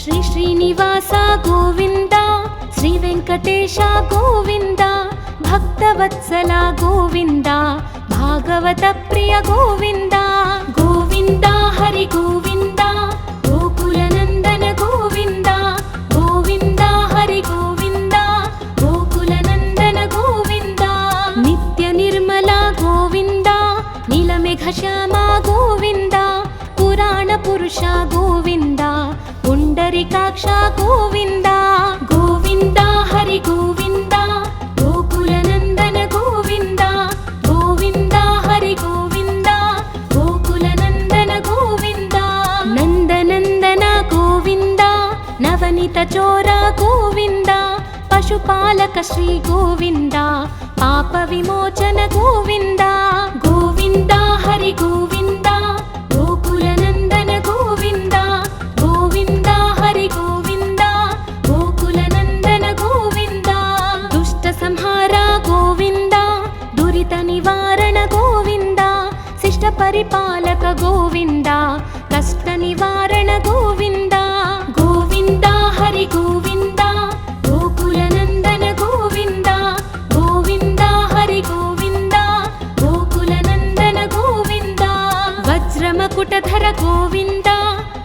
ಶ್ರೀ ಶ್ರೀನಿವಾಸ ಗೋವಿಂದ, ಶ್ರೀ ವೆಂಕಟೇಶ ಗೋವಿಂದ, ಭಕ್ತವತ್ಸಲ ಗೋವಿಂದ, ಭಾಗವತ ಪ್ರಿಯ ಗೋವಿಂದ. ಗೋವಿಂದ ಹರಿ ಗೋವಿಂದ, ಗೋಕುಲನಂದನ ಗೋವಿಂದ. ಗೋವಿಂದ ಹರಿ ಗೋವಿಂದ, ಗೋಕುಲನಂದನ ಗೋವಿಂದ. ನಿತ್ಯ ನಿರ್ಮಲ ಗೋವಿಂದ, ನೀಲಮೇಘ ಶ್ಯಾಮ ಗೋವಿಂದ, ಪುರಾಣ ಪುರುಷ ಗೋವಿಂದ, ಪುಂಡರಿಕಾಕ್ಷ ಗೋವಿಂದ. ಗೋವಿಂದ ಹರಿ ಗೋವಿಂದ, ಗೋಕುಲನಂದನ ಗೋವಿಂದ. ಗೋವಿಂದ ಹರಿ ಗೋವಿಂದ, ಗೋಕುಲನಂದನ ಗೋವಿಂದ. ನಂದನಂದನ ಗೋವಿಂದ, ನವನಿತ ಚೋರ ಗೋವಿಂದ, ಪಶುಪಾಲಕ ಶ್ರೀ ಗೋವಿಂದ, ಪಾಪ ವಿಮೋಚನ ಗೋವಿಂದ. ಗೋವಿಂದ ಹರಿ ಗೋವಿಂದ, ಗೋಕುಲನಂದನ ಗೋವಿಂದ. ಗೋವಿಂದ ಹರಿ ಗೋವಿಂದ, ಗೋಕುಲನಂದನ ಗೋವಿಂದ. ದುಷ್ಟ ಸಂಹಾರ ಗೋವಿಂದ, ದುರಿತ ನಿವಾರಣ ಗೋವಿಂದ, ಶಿಷ್ಟ ಪರಿಪಾಲಕ ಗೋವಿಂದ, ಕಷ್ಟ ನಿವಾರಣ ಗೋವಿಂದ. ಗೋವಿಂದ ಹರಿ ಗೋವಿಂದ, ಗೋಕುಲನಂದನ ಗೋವಿಂದ. ಗೋವಿಂದ ಹರಿ ಗೋವಿಂದ, ಗೋಕುಲನಂದನ ಗೋವಿಂದ. ವಜ್ರಮಕುಟಧರ ಗೋವಿಂದ,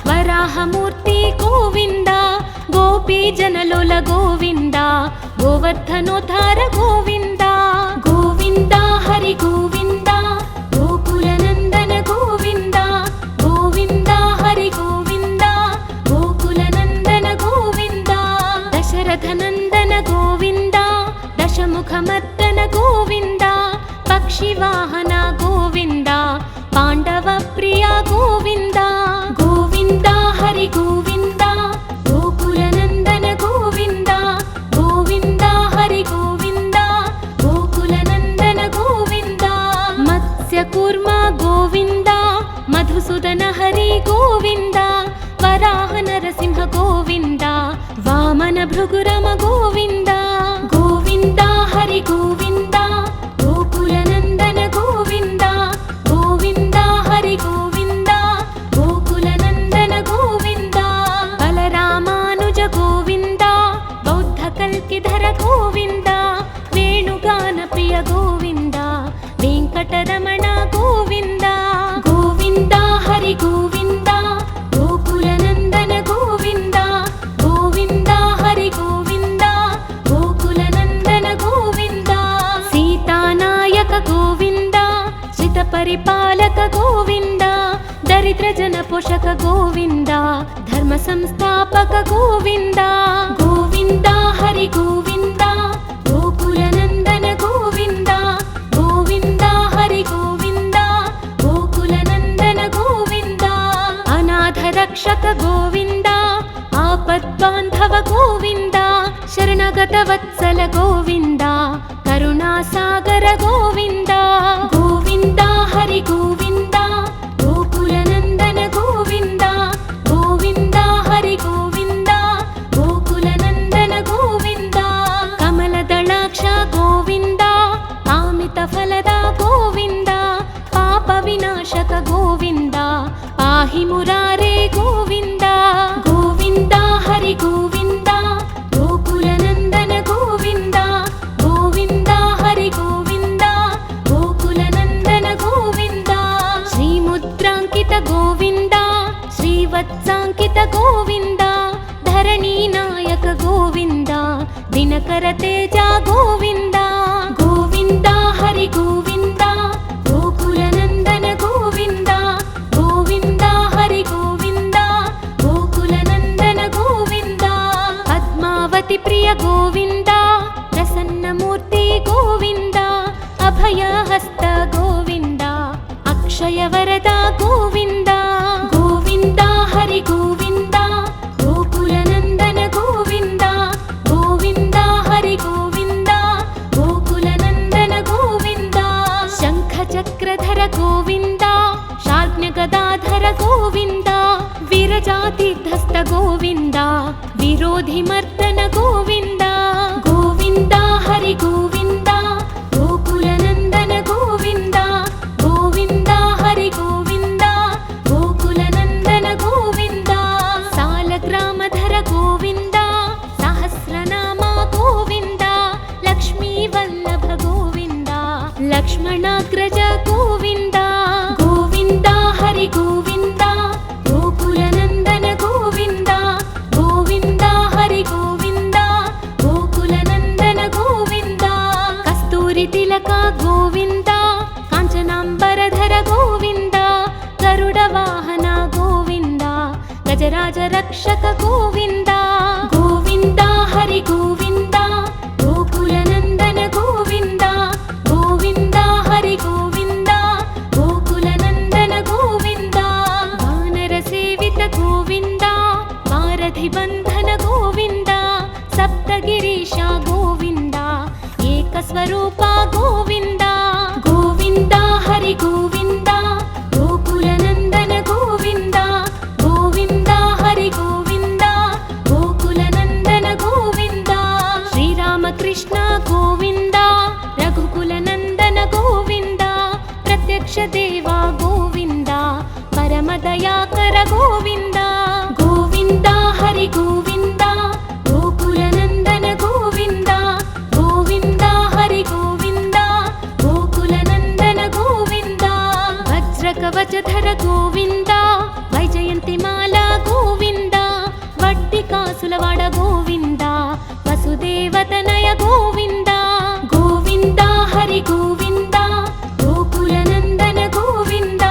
ವರಾಹಮೂರ್ತಿ ಗೋವಿಂದ, ಗೋಪಿ ಜನಲೋಲ ಗೋವಿಂದ, ಗೋವರ್ಧನೋದ್ಧಾರ ಗೋವಿಂದ. ಗೋವಿಂದ ಹರಿ ಗೋವಿಂದ, ಗೋಕುಲನಂದನ ಗೋವಿಂದ. ಗೋವಿಂದ ಹರಿ ಗೋವಿಂದ, ಗೋಕುಲನಂದನ ಗೋವಿಂದ. ದಶರಥನಂದನ ಗೋವಿಂದ, ದಶಮುಖಮರ್ದನ ಗೋವಿಂದ, ಪಕ್ಷಿವಾಹನ ಗೋವಿಂದ, ಪಾಂಡವ ಪ್ರಿಯ ಗೋವಿಂದ. ಗೋವಿಂದ ಹರಿ ಗೋವಿಂದ, ಗೋಕುಲನಂದನ ಗೋವಿಂದ. ಗೋವಿಂದ ಹರಿ ಗೋವಿಂದ, ಗೋಕುಲನಂದನ ಗೋವಿಂದ. ಮತ್ಸ್ಯಕೂರ್ಮ ಗೋವಿಂದ, ಮಧುಸೂದನ ಹರಿ ಗೋವಿಂದ, ವರಾಹ ನರಸಿಂಹ ಗೋವಿಂದ, ವಾಮನ ಭೃಗುರಮ ಗೋವಿಂದ. ಗೋವಿಂದ ಹರಿ ಗೋವಿಂದ, ಗೋಕುಲನಂದನ ಗೋವಿಂದ. ಗೋವಿಂದ ಹರಿ ಗೋವಿಂದ, ಗೋಕುಲನಂದನ ಗೋವಿಂದ. ಬಲರಾಮಾನುಜ ಗೋವಿಂದ, ಬೌದ್ಧ ಕಲ್ಕಿಧರ ಗೋವಿಂದ, ವೇಣುಗಾನ ಪ್ರಿಯ ಗೋವಿಂದ, ವೆಂಕಟರಮಣ ಗೋವಿಂದ. ಗೋವಿಂದ ಹರಿ ಗೋವಿಂದ, ಗೋಕುಲನಂದನ ಗೋವಿಂದ. ಗೋವಿಂದ ಹರಿ ಗೋವಿಂದ, ಗೋಕುಲನಂದನ ಗೋವಿಂದ. ಸೀತಾನಾಯಕ ಗೋವಿಂದ, ಶ್ರಿತ ಪರಿಪಾಲಕ ಗೋವಿಂದ, ದರಿದ್ರ ಜನ ಪೋಷಕ ಗೋವಿಂದ, ಧರ್ಮ ಸಂಸ್ಥಾಪಕ ಗೋವಿಂದ. ಗೋವಿಂದ ಹರಿ ಗೋವಿಂದ, ಗೋಕುಲನಂದನ ಗೋವಿಂದ. ಗೋವಿಂದ ಹರಿ ಗೋವಿಂದ, ಗೋಕುಲನಂದನ ಗೋವಿಂದ. ಅನಾಥ ರಕ್ಷಕ ಗೋವಿಂದ, ಆಪದ್ಬಾಂಧವ ಗೋವಿಂದ, ಶರಣಗತ ವತ್ಸಲ ಗೋವಿಂದ, ಕರುಣಾಸಾಗರ ಗೋವಿಂದ. ಗೋವಿಂದ ಹರಿ ಗೋವಿಂದ, ಗೋಕುಲನಂದನ ಗೋವಿಂದ. ಗೋವಿಂದ ಹರಿ ಗೋವಿಂದ, ಗೋಕುಲನಂದನ ಗೋವಿಂದ. ಕಮಲದಳಾಕ್ಷ ಗೋವಿಂದ, ಕಾಮಿತ ಫಲದ ಗೋವಿಂದ, ಪಾಪ ವಿನಾಶಕ ಗೋವಿಂದ, ಪಾಹಿ ಮುರಾರೇ ಗೋವಿಂದ. ಗೋವಿಂದ ಹರಿ ಗೋವಿಂದ, ಗೋಕುಲನಂದನ ಗೋವಿಂದ. ಗೋವಿಂದ ಹರಿ ಗೋವಿಂದ, ಗೋಕುಲನಂದನ ಗೋವಿಂದ. ಶ್ರೀಮುದ್ರಾಂಕಿತ ಗೋವಿಂದ, ಶ್ರೀವತ್ಸಾಂಕಿತ ಗೋವಿಂದ, ಧರಣಿ ನಾಯಕ ಗೋವಿಂದ, ದಿನಕರ ತೇಜ ಗೋವಿಂದ. ಗೋವಿಂದ ಹರಿ ಗೋವಿಂದ, ಗೋಕುಲನಂದನ ಗೋವಿಂದ. ಗೋವಿಂದ ಹರಿ ಗೋವಿಂದ, ಗೋಕುಲನಂದನ ಗೋವಿಂದ. ಪದ್ಮಾವತಿ ಪ್ರಿಯ ಗೋವಿಂದ, ಪ್ರಸನ್ನ ಮೂರ್ತಿ ಗೋವಿಂದ, ಅಭಯ ಹಸ್ತ ಗೋವಿಂದ, ಅಕ್ಷಯ ವರದ ಗೋವಿಂದ. ಗೋವಿಂದ ಹರಿ ಗೋವಿಂದ, ಗೋಕುಲನಂದನ ಗೋವಿಂದ. ಗೋವಿಂದ ಹರಿ ಗೋವಿಂದ, ಗೋಕುಲನಂದನ ಗೋವಿಂದ. ಶಂಖ ಚಕ್ರಧರ ಗೋವಿಂದ, ಶಾರ್ಜ್ಞ ಗದಾಧರ ಗೋವಿಂದ, ವಿರಜಾತೀರ್ಧಸ್ಥ ಗೋವಿಂದ, ವಿರೋಧಿ ಮರ್ದನ ಗೋವಿಂದ. ಗೋವಿಂದ ಹರಿ ಗೋವಿಂದ, ಗೋಕುಲನಂದನ ಗೋವಿಂದ. ಗೋವಿಂದ ಹರಿ ಗೋವಿಂದ, ಗೋಕುಲನಂದನ ಗೋವಿಂದ. ಸಾಲಗ್ರಾಮಧರ गजराज रक्षक गोविन्द गोविन्द हरि गोविन्द गोकुलनन्दन गोविन्द गोविन्द हरि गोविन्द गोकुलनन्दन गोविन्द वानरसेवित गोविन्द वारधिबन्धन गोविन्द सप्तगिरीश गोविन्द एकस्वरूप गोविन्द गोविन्द हरि गोविन्द गोकुलनन्दन गोविन्द गोविन्द हरि गोविन्द गोकुलनन्दन गोविन्द श्रीरामकृष्ण गोविन्द रघुकुलनन्दन गोविन्द प्रत्यक्ष देव गोविन्द परमदयाकर गोविन्द गोविन्द हरि गोविन्द गोकुलनन्दन गोविन्द गोविन्द हरि गोविन्द गोकुलनन्दन गोविन्द वज्रकवचधर गोविन्द वैजयन्तिमाला गोविन्द वड्डिकासुलवाड गोविन्द वसुदेवतनय गोविन्द गोविन्द हरि गोविन्द गोकुलनन्दन गोविन्द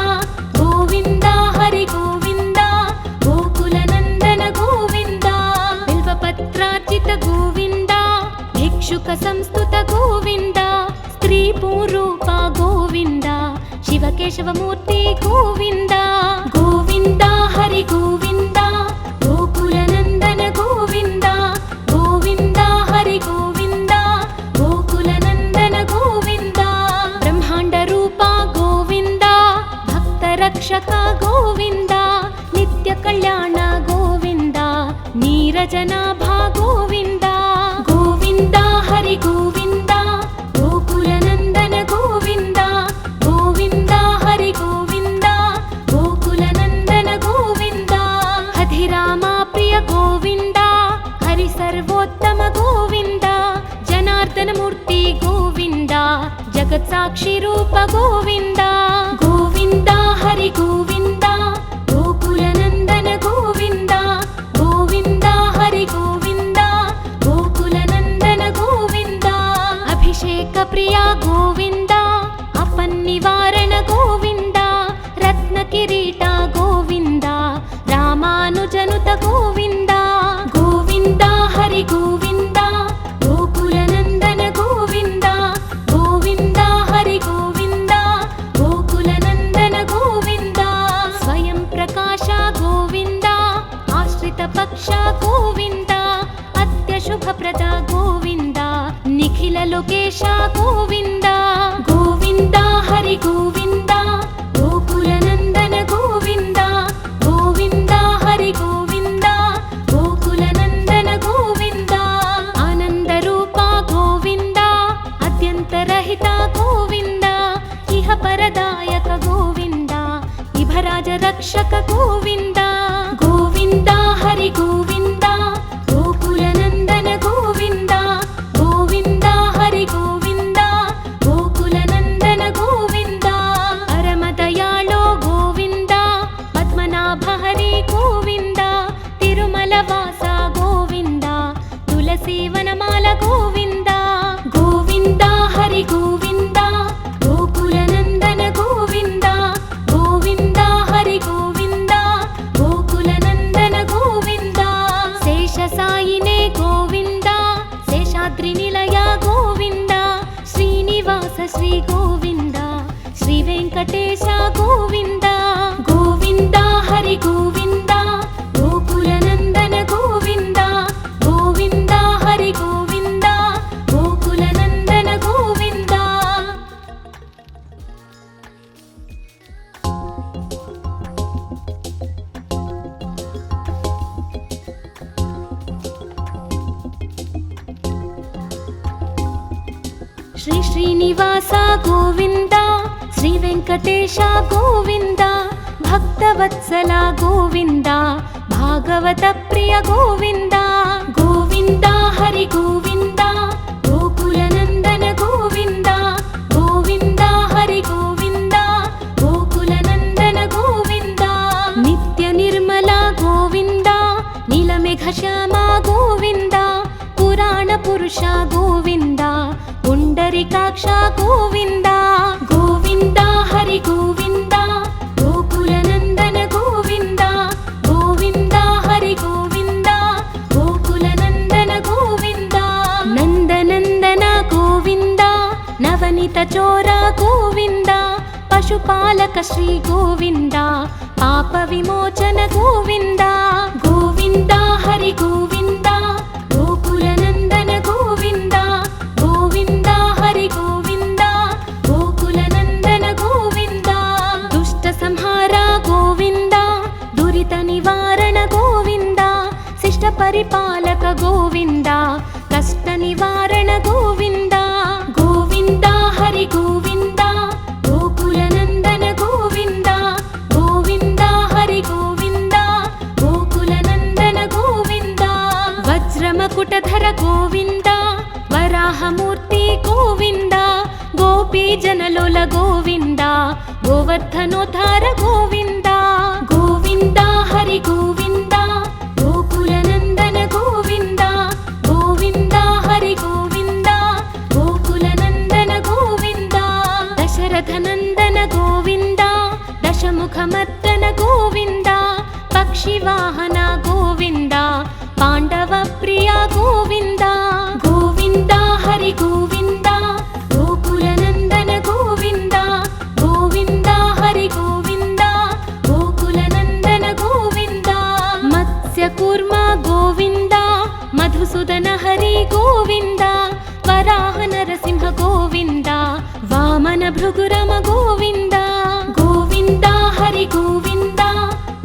गोविन्द हरि गोविन्द गोकुलनन्दन गोविन्द बिल्वपत्रार्चित गोविन्द भिक्षुक संस्तुत गोविन्द स्त्रीपूरूप गोविन्द शिवकेशवमूर्ति गोविन्द गोविन्द हरि गोविन्द गोकुलनन्दन गोविन्द गोविन्द हरि गोविन्द गोकुलनन्दन गोविन्द ब्रह्माण्डरूप गोविन्द भक्तरक्षक गोविन्द नित्यकल्याण गोविन्द नीरजनाभा गोविन्द गोविन्द हरि गोविन्द गोकुलनन्दन गोविन्द गोविन्द हरि गोविन्द गोकुलनन्दन गोविन्द हधिरामा प्रिय गोविन्द हरि सर्वोत्तम गोविन्द जनार्दनमूर्ति गोविन्द जगत्साक्षि रूप गोविन्द गोविन्द हरि गोविन्द गोकुलनन्दन गोविन्द गोविन्द हरि गोविन्द गोकुलनन्दन गोविन्द अभिषेक प्रिय गोविन्द अपन्निवारण गोविन्द रत्नकिरीट गोविन्द रामानुजनुत गोविन्द गोविन्द हरि गोविन्द गोकुलनन्दन गोविन्द गोविन्द हरि गोविन्द गोकुलनन्दन गोविन्द स्वयं प्रकाश गोविन्द आश्रित पक्ष गोविन्द अत्यशुभप्रद गोविन्द निखिल लोकेश गोविन्द गोविन्द हरि गोविन्द गोकुलनन्दन गोविन्द गोविन्द हरि गोविन्द गोकुलनन्दन गोविन्द आनन्दरूप गोविन्द अद्यन्तरहित गोविन्द इह परदायक गोविन्द इभराज रक्षक गोविन्द गोविन्द हरि गोविन्द गोकुलनन्दन गोविन्द गोविन्द हरि गोविन्द गोकुलनन्दन गोविन्द परमदयाळो गोविन्द पद्मनाभ हरि गोविन्द तिरुमलवास गोविन्द तुलसीवनमाल गोविन्द गोविन्द हरि गोविन्द गोकुलनन्दन गोविन्द गोविन्द हरि गोविन्द गोकुलनन्दन गोविन्द शेषसायिने गोविन्द शेषाद्रिनिलय गोविन्द श्रीनिवास श्री गोविन्द श्रीवेङ्कटेश गोविन्द गोविन्द हरि गोविन्द गोकुलनन्दन गोविन्द गोविन्द हरि गोविन्द गोकुलनन्दन गोविन्द श्री श्रीनिवास गोविन्द श्री वेङ्कटेश गोविन्द भक्तवत्सल गोविन्द भागवत प्रिय गोविन्द गोविन्द हरि गोविन्द गोकुलनन्दन गोविन्द गोविन्द हरि गोविन्द गोकुलनन्दन गोविन्द नित्य निर्मल गोविन्द नीलमेघश्याम गोविन्द पुराण पुरुष गोविन्द पुण्डरीकाक्ष गोविन्द गोविन्द हरि गोविन्द गोकुलनन्दन गोविन्द गोविन्द పాలక శ్రీ గోవింద పాప విమోచన గోవింద గోవింద హరి గోవింద గోకుల నందన గోవింద గోవింద హరి గోవింద గోకుల నందన గోవింద దుష్ట సంహార గోవింద దురిత నివారణ గోవింద శిష్ట పరిపాలక గోవింద కష్ట నివారణ గోవింద గోవింద హరి గోవింద గోకుల నందన గోవింద గోవింద హరి గోవింద గోకుల నందన గోవింద వజ్రమకుటధర గోవింద వరాహమూర్తి గోవింద గోపీ జనలోల గోవింద గోవర్ధనోద్ధార గోవింద గోవింద హరి గోవింద గోకుల నందన గోవింద గోవింద హరి గోవింద గోకుల నందన గోవింద దశరథ నందన గోవింద దశముఖమర్దన గోవింద పక్షివాహన గోవింద పాండవ ప్రియ గోవింద గోవింద హరి గోవింద గోకుల నందన గోవింద గోవింద హరి గోవింద గోకుల నందన గోవింద మత్స్య కూర్మ గోవింద మధుసూదన హరి గోవింద వరాహ నరసింహ గోవింద వామన భృగురమ గోవింద గోవింద హరి గోవింద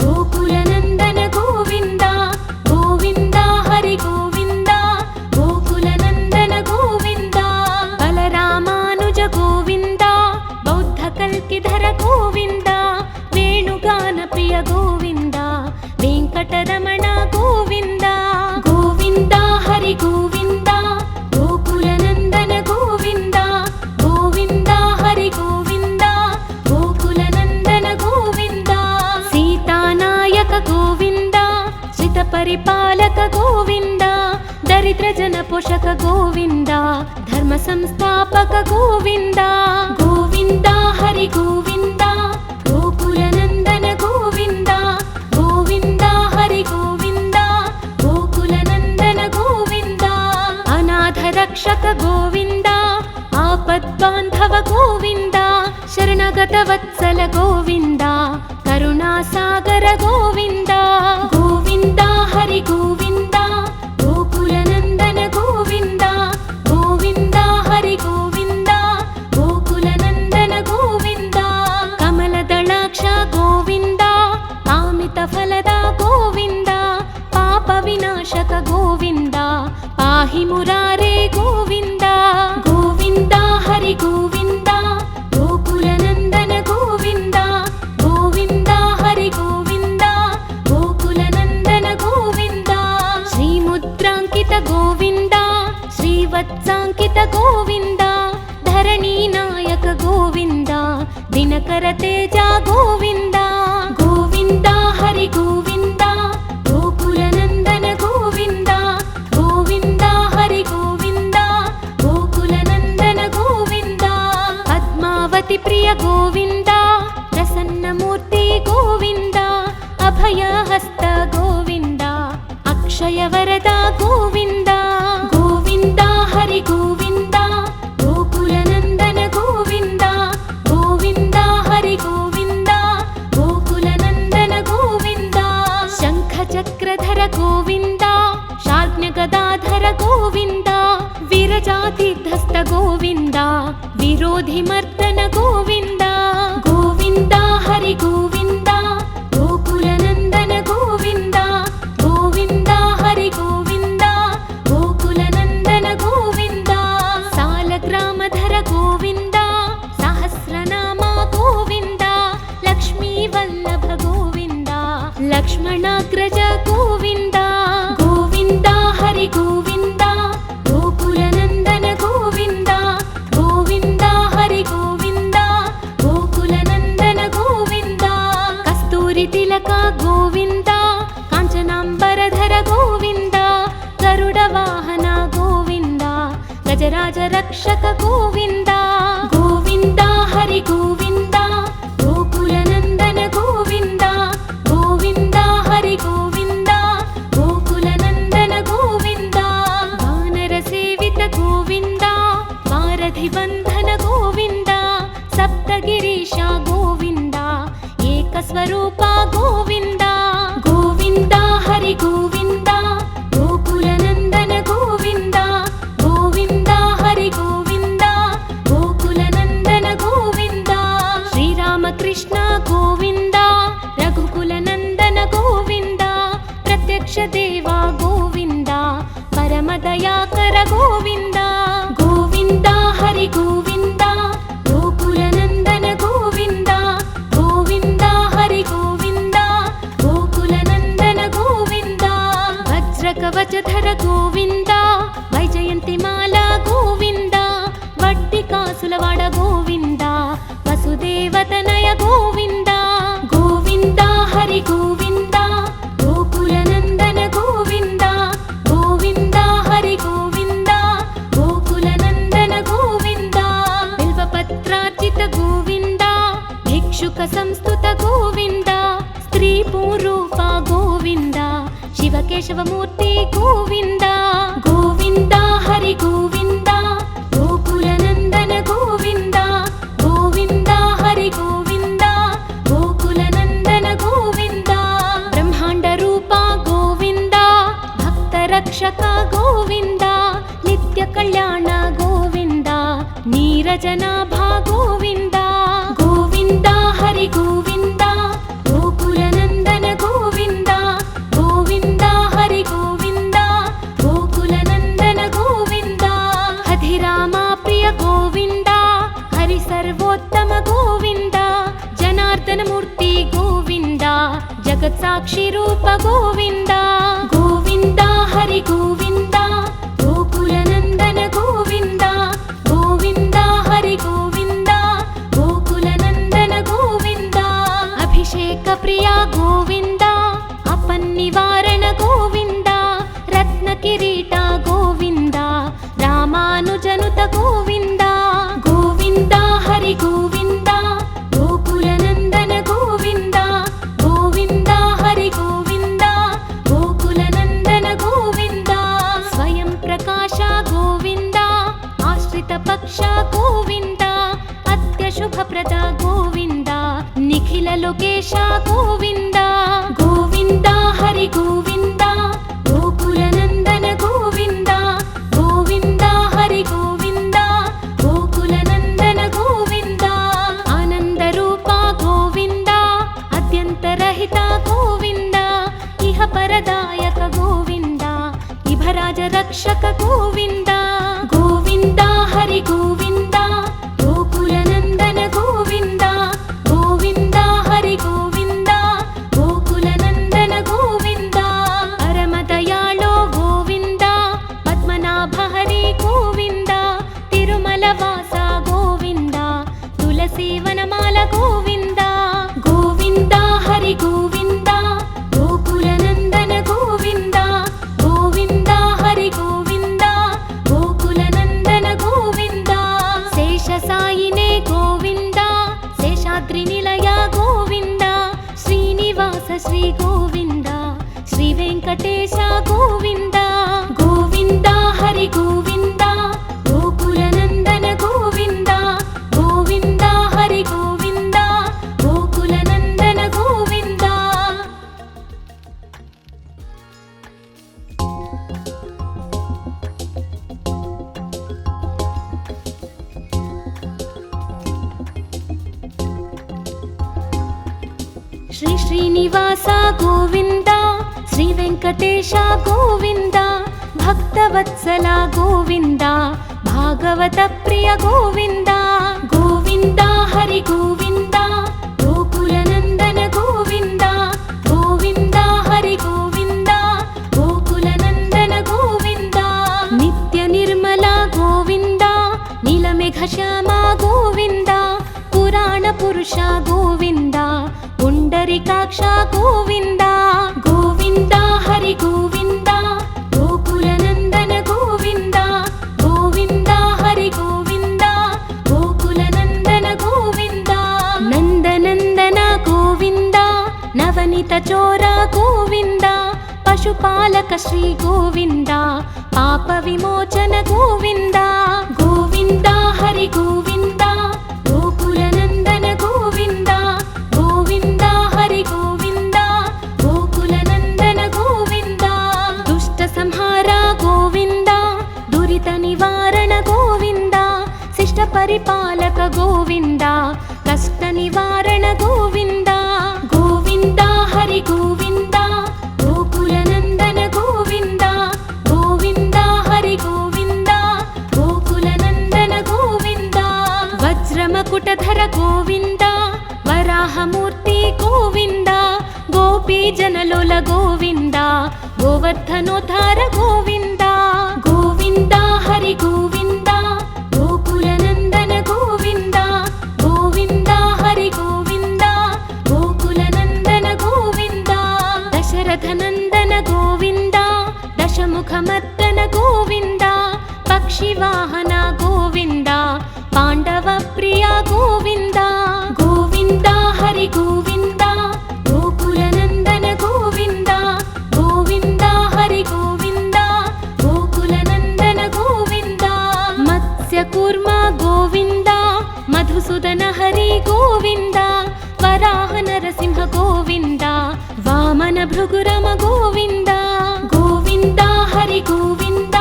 గోకుల నందన గోవింద గోవింద హరి గోవింద గోకుల నందన గోవింద బలరామానుజ గోవింద బౌద్ధ కల్కిధర గోవింద వేణుగాన ప్రియ గోవింద వెంకటరమణ గోవింద గోవింద హరి గోవింద గోకుల నందన గోవింద గోవింద హరి గోవింద గోకుల నందన గోవింద సీతానాయక గోవింద శ్రిత పరిపాలక గోవింద దరిద్ర జన పోషక గోవింద ధర్మ సంస్థాపక గోవింద గోవింద హరి గోవింద గోకుల నందన గోవింద గోవింద హరి గోవింద గోకుల నందన గోవింద అనాథ రక్షక గోవింద ఆపద్బాంధవ గోవింద శరణగత వత్సల గోవింద కరుణాసాగర గోవింద గోవింద హరి గోవింద గోకుల నందన గోవింద గోవింద హరి గోవింద గోకుల నందన గోవింద కమలదళాక్ష గోవింద కామిత ఫలద గోవింద పాప వినాశక గోవింద పాహి మురారే గోవింద గోవింద హరి గోవింద గోకుల నందన గోవింద గోవింద హరి గోవింద గోకుల నందన గోవింద శ్రీముద్రాంకిత గోవింద శ్రీవత్సాంకిత గోవింద ధరణీ నాయక గోవింద దినకర తేజ గోవింద గోవింద హరి గోవింద గోకుల నందన గోవింద గోవింద హరి గోవింద గోకుల నందన గోవింద పద్మావతి ప్రియ గోవింద ప్రసన్నమూర్తి గోవింద అభయహస్త గోవింద అక్షయ వరద గోవింద గోవింద హరి గోవింద గోకుల నందన గోవింద గోవింద హరి గోవింద గోకుల నందన గోవింద శంఖ చక్రధర గోవింద శార్జ్ఞ గదాధర గోవింద విరజాతిధస్త గోవింద విరోధి మర్దన గోవింద గోవింద హరి గోవింద గోకుల నందన గోవింద గోవింద హరి గోవింద గోకుల నందన గోవింద సాలగ్రామధర గోవింద సహస్రనామ గోవింద లక్ష్మీ వల్లభ గోవింద లక్ష్మణాగ్రజ గోవింద గోవింద హరి గోవింద గోకుల నందన గోవింద గోవింద హరి గోవింద గోకుల నందన గోవింద కస్తూరి తిలక గోవింద కాంచనాంబరధర గోవింద గరుడ వాహన గోవింద గజరాజ రక్షక గోవింద గోవింద హరి గోవింద గోకుల నందన గోవింద గోవింద హరి గోవింద గోకుల నందన గోవింద వానర సేవిత గోవింద వారధి బంధన గోవింద సప్తగిరీశ గోవింద ಗೋವಿಂದ ಗೋವಿಂದ ಹರಿ ಗೋವಿಂದ ಗೋಕುಲನಂದನ ಗೋವಿಂದ ಗೋವಿಂದ ಹರಿ ಗೋವಿಂದ ಗೋಕುಲನಂದನ ಗೋವಿಂದ ಶ್ರೀರಾಮಕೃಷ್ಣ ಗೋವಿಂದ ರಘುಕುಲನಂದನ ಗೋವಿಂದ ಪ್ರತ್ಯಕ್ಷ ದೇವ ಗೋವಿಂದ ಪರಮದಯಾಕರ ಗೋವಿಂದ ಗೋವಿಂದ ಹರಿ ಗೋವಿಂದ ಗೋಕುಲನಂದನ ಗೋವಿಂದ ಗೋವಿಂದ ಹರಿ ಗೋವಿಂದ ಗೋಕುಲನಂದನ ಗೋವಿಂದ ವಜ್ರಕವಚಧರ ಗೋವಿಂದ ವೈಜಯಂತಿ ಮಾಲಾ ಗೋವಿಂದ ವಡ್ಡಿಕಾಸುಲವಾಡ ಗೋವಿಂದ ವಸುದೇವತನಯ ಗೋವಿಂದ ಗೋವಿಂದ ಹರಿ ಗೋವಿಂದ ಗೋಕುಲನಂದನ ಗೋವಿಂದ ಗೋವಿಂದ ಹರಿ ಗೋವಿಂದ ಗೋಕುಲನಂದನ ಗೋವಿಂದ ಬಿಲ್ವಪತ್ರಾರ್ಚಿತ ಗೋವಿಂದ ಭಿಕ್ಷುಕ ಸಂಸ್ತುತ ಗೋವಿಂದ ಸ್ತ್ರೀ ಪೂರೂಪ ಗೋವಿಂದ ಶಿವಕೇಶವಮೂರ್ತಿ ಗೋವಿಂದ ಗೋವಿಂದ ಹರಿ ಗೋವಿಂದ ಗೋಕುಲನಂದನ ಗೋವಿಂದ ಗೋವಿಂದ ಹರಿ ಗೋವಿಂದ ಗೋಕುಲನಂದನ ಗೋವಿಂದ ಬ್ರಹ್ಮಾಂಡ ರೂಪ ಗೋವಿಂದ ಭಕ್ತ ರಕ್ಷಕ ಗೋವಿಂದ ನಿತ್ಯ ಕಲ್ಯಾಣ ಗೋವಿಂದ ನೀರಜನಾಭ ಗೋವಿಂದ ಗೋವಿಂದ ಹರಿ ಗೋವಿಂದ ಗೋಕುಲನಂದನ ಗೋವಿಂದ ಗೋವಿಂದ ಹರಿ ಗೋವಿಂದ ಗೋಕುಲನಂದನ ಗೋವಿಂದ ಹಧಿರಾಮ ಪ್ರಿಯ ಗೋವಿಂದ ಹರಿ ಸರ್ವೋತ್ತಮ ಗೋವಿಂದ ಜನಾರ್ದನ ಮೂರ್ತಿ ಗೋವಿಂದ ಜಗತ್ ಸಾಕ್ಷಿ ರೂಪ ಗೋವಿಂದ ಗೋವಿಂದ ಹರಿ ಗೋವಿಂದ ಗೋಕುಲನಂದನ ಗೋವಿಂದ ಗೋವಿಂದ ಹರಿ ಗೋವಿಂದ ಗೋಕುಲನಂದನ ಗೋವಿಂದ ಅಭಿಷೇಕ ಪ್ರಿಯ ಗೋವಿಂದ ಅಪನ್ನಿವಾರಣ ಗೋವಿಂದ ರತ್ನ ಕಿರೀಟ ಗೋವಿಂದ ರಾಮಾನುಜನುತ ಗೋವಿಂದ ಗೋವಿಂದ ಹರಿ ಗೋವಿಂದ ಗೋಕುಲನಂದನ ಗೋವಿಂದ ಗೋವಿಂದ ಹರಿ ಗೋವಿಂದ ಗೋಕುಲನಂದನ ಗೋವಿಂದ ಸ್ವಯಂ ಪ್ರಕಾಶ ಗೋವಿಂದ ಆಶ್ರಿತ ಪಕ್ಷ ಗೋವಿಂದ ಅತ್ಯ ಶುಭಪ್ರದ ಗೋವಿಂದ ನಿಖಿಲ ಲೋಕೇಶ ಗೋವಿಂದ ಗೋವಿಂದ ಹರಿ ಗೋವಿಂದ ಗೋಕುಲನಂದನ ಗೋವಿಂದ ಗೋವಿಂದ ಹರಿ ಗೋವಿಂದ ಗೋಕುಲನಂದನ ಗೋವಿಂದ ಆನಂದ ರೂಪ ಗೋವಿಂದ ಅದ್ಯಂತರಹಿತ ಗೋವಿಂದ ಇಹ ಪರದಾಯಕ ಗೋವಿಂದ ಇಭರಾಜ ರಕ್ಷಕ ಗೋವಿಂದ ಗೋವಿಂದ ಹರಿ ಗೋವಿಂದ ಗೋಕುಲನಂದನ ಗೋವಿಂದ ಗೋವಿಂದ ಹರಿ ಗೋವಿಂದ ಗೋಕುಲನಂದನ ಗೋವಿಂದ ಪರಮದಯಾಳೋ ಗೋವಿಂದ ಪದ್ಮನಾಭ ಹರಿ ಗೋವಿಂದ ತಿರುಮಲ ವಾಸ ಗೋವಿಂದ ತುಳಸಿ ವನಮಾಲ ಗೋವಿಂದ ಗೋವಿಂದ ಹರಿ ಗೋವಿಂದ ಗೋಕುಲನಂದನ ಗೋವಿಂದ ಗೋವಿಂದ ಹರಿ ಗೋವಿಂದ ಗೋಕುಲನಂದನ ಗೋವಿಂದ ಶೇಷ ಸಾಯಿನೇ ಗೋವಿಂದ ಶೇಷಾದ್ರಿ ನಿಲಯ ಗೋವಿಂದ ಶ್ರೀನಿವಾಸ ಶ್ರೀ ಗೋವಿಂದ ಶ್ರೀ ವೆಂಕಟೇಶ ಗೋವಿಂದ ಗೋವಿಂದ ಹರಿ ಗೋವಿಂದ ಗೋಕುಲನಂದನ ಗೋವಿಂದ ಗೋವಿಂದ ಹರಿ ಗೋವಿಂದ ಗೋಕುಲನಂದನ ಗೋವಿಂದ ಶ್ರೀ ಶ್ರೀನಿವಾಸ ಗೋವಿಂದ ಶ್ರೀ ವೆಂಕಟೇಶ ಗೋವಿಂದ ಭಕ್ತವತ್ಸಲ ಗೋವಿಂದ ಭಾಗವತ ಪ್ರಿಯ ಗೋವಿಂದ ಗೋವಿಂದ ಹರಿ ಗೋವಿಂದ ಗೋಕುಲನಂದನ ಗೋವಿಂದ ಗೋವಿಂದ ಹರಿ ಗೋವಿಂದ ಗೋಕುಲನಂದನ ಗೋವಿಂದ ನಿತ್ಯ ನಿರ್ಮಲ ಗೋವಿಂದ ನೀಲಮೇಘ ಶ್ಯಾಮ ಗೋವಿಂದ ಪುರಾಣ ಪುರುಷ ಗೋವಿಂದ ಪುಂಡರಿಕಾಕ್ಷ ಗೋವಿಂದ ಗೋವಿಂದ ಹರಿ ಗೋವಿಂದ ಗೋಕುಲನಂದನ ಗೋವಿಂದ ಗೋವಿಂದ ಹರಿ ಗೋವಿಂದ ಗೋಕುಲನಂದನ ಗೋವಿಂದ ನಂದನಂದನ ಗೋವಿಂದ ನವನಿತ ಚೋರ ಗೋವಿಂದ ಪಶುಪಾಲಕ ಶ್ರೀ ಗೋವಿಂದ ಪಾಪ ವಿಮೋಚನ ಗೋವಿಂದ ಗೋವಿಂದ ಹರಿ ಗೋವಿಂದ ಗೋಕುಲನಂದನ ಗೋವಿಂದ ಗೋವಿಂದ ಹರಿ ಗೋವಿಂದ పరిపాలక గోవింద కష్ట నివారణ గోవింద గోవింద హరి గోవింద గోకుల నందన గోవింద గోవింద హరి గోవింద గోకుల నందన గోవింద వజ్రమకుటధర గోవింద వరాహమూర్తి గోవింద గోపీ జనలోల గోవింద గోవర్ధనోద్ధార గోవింద గోవింద హరి గోవింద గోకుల నందన గోవింద గోవింద హరి గోవింద గోకుల నందన గోవింద దశరథ నందన గోవింద దశముఖమర్దన గోవింద పక్షివాహన గోవింద పాండవ ప్రియ గోవింద గోవింద హరి గోవింద గోకుల నందన గోవింద గోవింద హరి గోవింద గోకుల నందన గోవింద మత్స్య కూర్మ గోవింద మధుసూదన హరి గోవింద వరాహ నరసింహ గోవింద వామన భృగురమ గోవింద గోవింద హరి గోవింద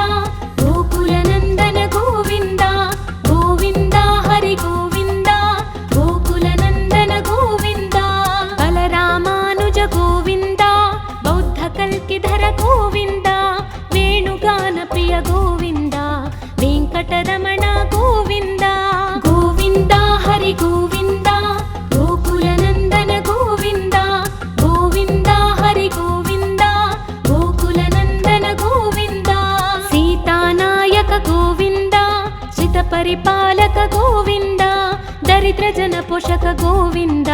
గోకుల నందన గోవింద గోవింద హరి గోవింద గోకుల నందన గోవింద బలరామానుజ గోవింద బౌద్ధ కల్కిధర గోవింద వేణుగాన ప్రియ గోవింద వెంకటరమణ గోవింద గోవింద హరి గోవింద గోకుల నందన గోవింద గోవింద హరి గోవింద గోకుల నందన గోవింద సీతానాయక గోవింద శ్రిత పరిపాలక గోవింద దరిద్ర జన పోషక గోవింద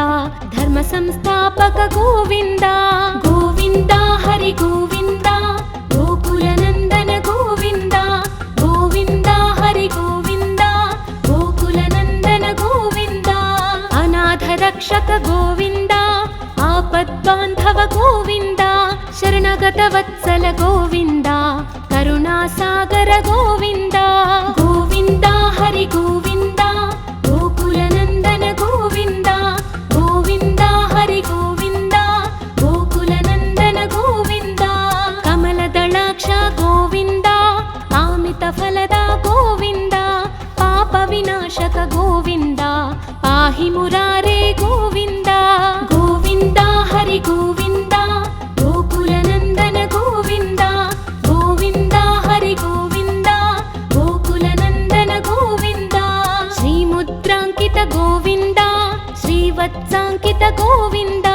ధర్మ సంస్థాపక గోవింద గోవింద హరి గోవింద గోకుల నందన గోవింద గోవింద హరి గోవింద గోకుల నందన గోవింద అనాథ రక్షక గోవింద ఆపద్బాంధవ గోవింద శరణగత వత్సల గోవింద కరుణాసాగర గోవింద గోవింద హరి గోవింద గోకుల నందన గోవింద గోవింద హరి గోవింద గోకుల నందన గోవింద కమల దళాక్ష గోవింద కామిత ఫలద గోవింద పాప వినాశక గోవింద పాహి మురారే గోవింద గోవింద హరి గోవింద గోకుల నందన గోవింద గోవింద హరి గోవింద గోకుల నందన గోవింద శ్రీముద్రాంకిత గోవింద శ్రీవత్సాంకిత గోవింద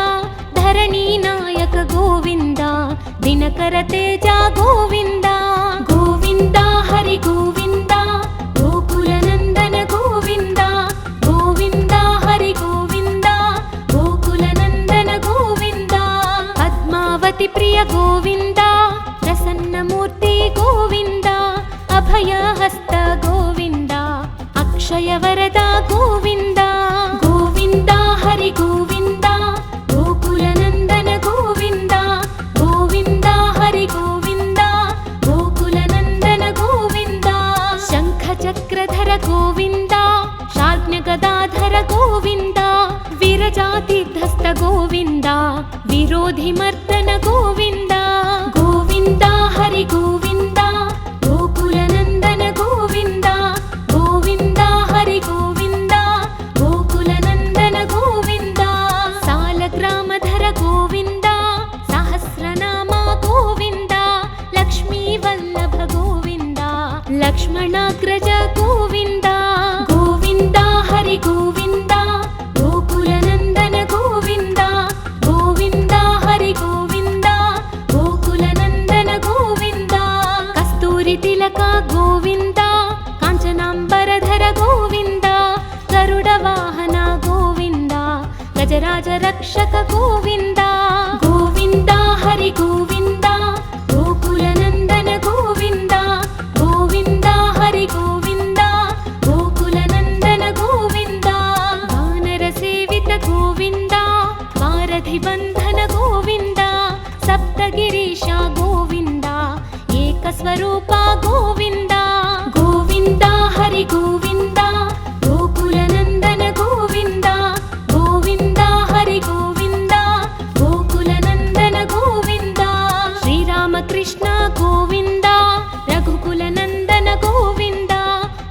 ధరణీ నాయక గోవింద దినకర తేజ గోవింద గోవింద హరి గోవింద గోకుల నందన గోవింద గోవింద హరి గోవింద గోకుల నందన గోవింద పద్మావతి ప్రియ గోవింద ప్రసన్నమూర్తి గోవింద అభయహస్త గోవింద అక్షయ వరద గోవింద గోవింద హరి గోవింద గోకుల నందన గోవింద గోవింద హరి గోవింద గోకుల నందన గోవింద శంఖ చక్రధర గోవింద శార్జ్ఞ గదాధర గోవింద విరజాతీర్థస్థ గోవింద విరోధి మర్దన గోవింద గోవింద హరి గోవింద గోకుల నందన గోవింద గోవింద హరి గోవింద గోకుల నందన గోవింద సాలగ్రామధర గోవింద సహస్రనామ గోవింద లక్ష్మీ వల్లభ గోవింద లక్ష్మణాగ్రజ గోవింద గోవింద హరి గోవింద గోకుల నందన గోవింద గోవింద హరి గోవింద గోకుల నందన గోవింద కస్తూరి తిలక గోవింద కాంచనాంబరధర గోవింద గరుడ వాహన గోవింద గజరాజ రక్షక గోవింద గోవింద హరి గోవింద గోకుల నందన గోవింద గోవింద హరి గోవింద గోకుల నందన గోవింద వానర సేవిత గోవింద వారధి బంధన గోవింద సప్తగిరీశ గోవింద ఏకస్వరూప గోవింద గోవింద హరి గోవింద గోకుల నందన గోవింద గోవింద హరి గోవింద గోకుల నందన గోవింద శ్రీరామకృష్ణ గోవింద రఘుకుల నందన గోవింద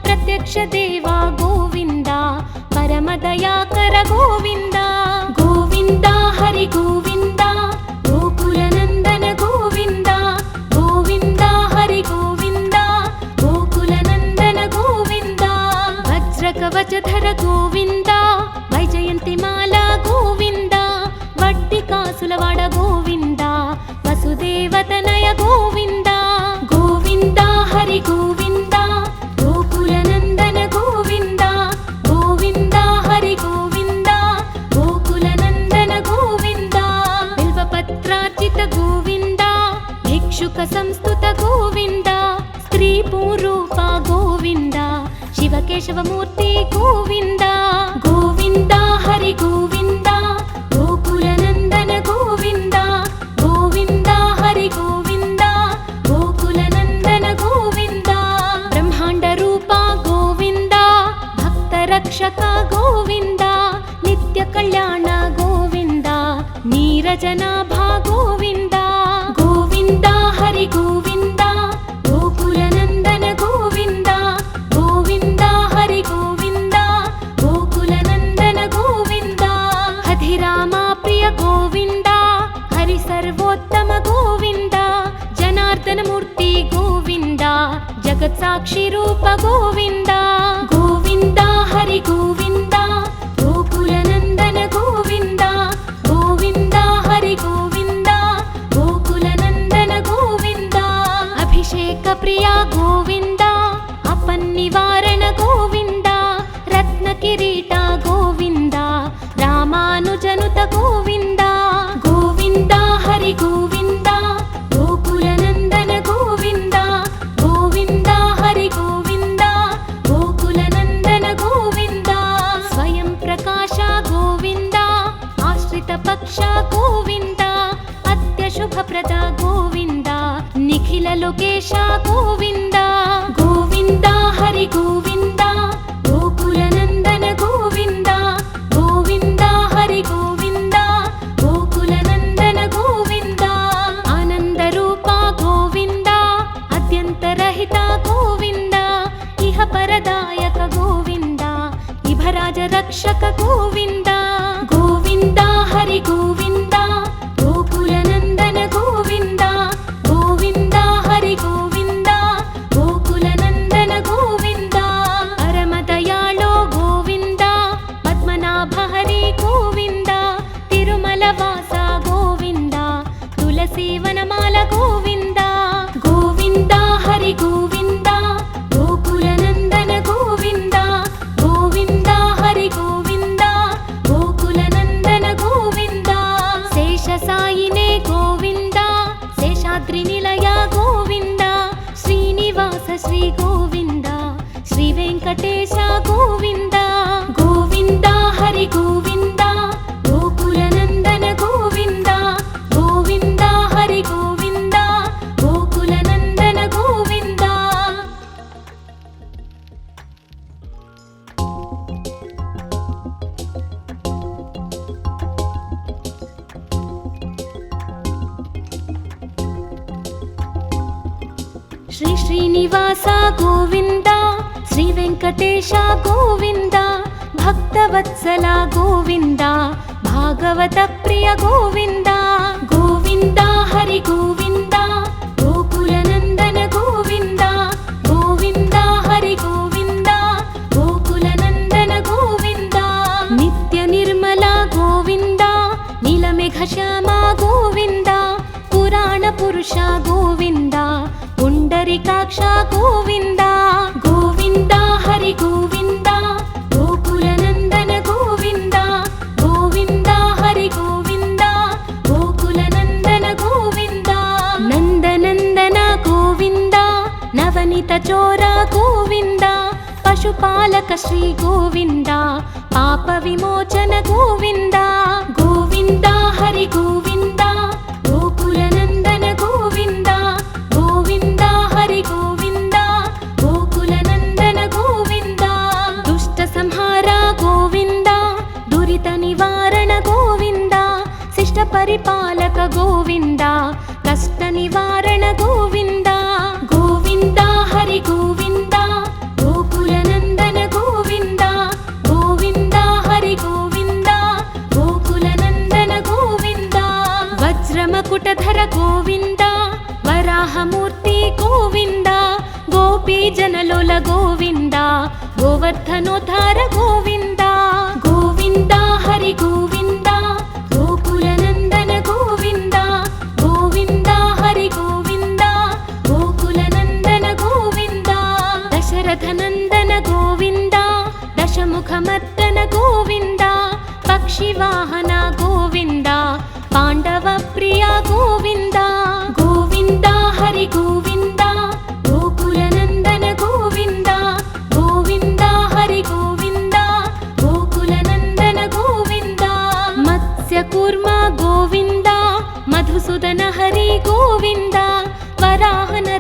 ప్రత్యక్ష దేవ గోవింద శ్రీనివాసులవాడ గోవింద వసుదేవతనయ గోవింద గోవింద హరి గోవింద గోకులనందన గోవింద గోవింద హరి గోవింద గోకులనందన గోవింద బిల్వపత్రార్చిత గోవింద భిక్షుక సంస్తుత గోవింద స్త్రీ పూరూప గోవింద శివకేశవమూర్తి గోవింద గోవింద హరి గోవింద గోకులనందన గోవింద గోవింద హరి గోవింద గోకులనందన గోవింద బ్రహ్మాండ రూప గోవింద భక్త రక్షక గోవింద నిత్య కళ్యాణ గోవింద నీరజనాభా గోవింద గోవింద హరి గోవింద గోకులనందన గోవింద గోవింద హరి గోవింద గోకులనందన గోవింద హధిరామ ప్రియ గోవింద హరి సర్వోత్తమ గోవింద జనార్దన మూర్తి గోవింద జగత్ సాక్షి రూప గోవింద గోవింద హరి గోవింద గోకులనందన గోవింద గోవింద హరి గోవింద గోకులనందన గోవింద అభిషేక ప్రియ గోవింద అపన్నివారణ గోవింద రత్న కిరీట గోవింద రామానుజనుత గోవింద గోవింద హరి గోవింద గోకులనందన గోవింద గోవింద హరి గోవింద గోకులనందన గోవింద స్వయం ప్రకాశ గోవింద ఆశ్రిత పక్ష గోవింద అత్యశుభప్రద గోవింద నిఖిల లోకేశ గోవింద గోవింద హరి గోవింద గోకులనందన గోవింద గోవింద హరి గోవింద గోకులనందన గోవింద ఆనంద రూప గోవింద అద్యంతరహిత గోవింద ఇహ పరదాయక గోవింద ఇభరాజ రక్షక గోవింద గోవింద హరి గోవింద గోకులనందన గోవింద గోవింద హరి గోవింద గోకులనందన గోవింద పరమదయాళో గోవింద పద్మనాభ హరి గోవింద తిరుమల వాస గోవింద తులసీవనమాల గోవింద గోవింద హరి గోవింద గోకులనందన గోవింద గోవింద హరి గోవింద గోకులనందన గోవింద శేషసాయినే గోవింద శేషాద్రి నిలయ గోవింద శ్రీనివాస శ్రీ గోవింద శ్రీ వెంకటేశ గోవింద గోవింద హరి గోవింద గోకులనందన గోవింద గోవింద హరి గోవింద గోకులనందన గోవింద శ్రీ శ్రీనివాస గోవింద శ్రీ వెంకటేశ గోవింద భక్తవత్సల గోవింద భాగవత ప్రియ గోవింద గోవింద హరి గోవింద గోకులనందన గోవింద గోవింద హరి గోవింద గోకులనందన గోవింద నిత్య నిర్మల గోవింద నీలమేఘ శ్యామ గోవింద పురాణ పురుష గోవింద పుండరీకాక్ష గోవింద గోవింద హరి గోవింద గోకులనందన గోవింద గోవింద హరి గోవింద గోకులనందన గోవింద నందనందన గోవింద నవనీత చోర గోవింద పశుపాలక శ్రీ గోవింద పాప విమోచన గోవింద గోవింద హరి గోవింద గోకులనందన గోవింద గోవింద హరి గోవింద గోకులనందన గోవింద దుష్ట సంహార గోవింద దురిత నివారణ గోవింద శిష్ట పరిపాలక గోవింద కష్ట నివారణ గోవింద గోవింద హరి గోవింద గోకులనందన గోవింద గోవింద హరి గోవింద గోకులనందన గోవింద వజ్రమకుటధర గోవింద వరాహమూర్తి గోవింద గోపీజనలోల గోవింద గోవర్ధనోద్ధార గోవింద గోవింద హరి గోవింద గోకులనందన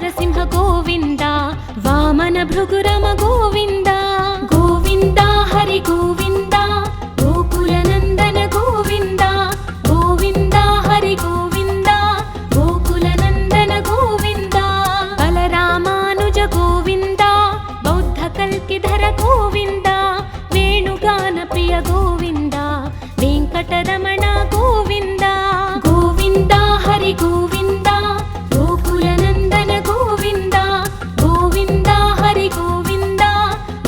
నరసింహ గోవింద వామన భృగురమ గోవింద గోవింద హరి గోవింద గోకుల నందన గోవింద గోవింద హరి గోవింద గోకుల నందన గోవింద బలరామానుజ గోవింద బౌద్ధ కల్కిధర గోవింద వేణుగాన ప్రియ గోవింద వెంకటరమణ గోవింద గోవింద హరి గోవింద గోకుల నందన గోవింద గోవింద హరి గోవింద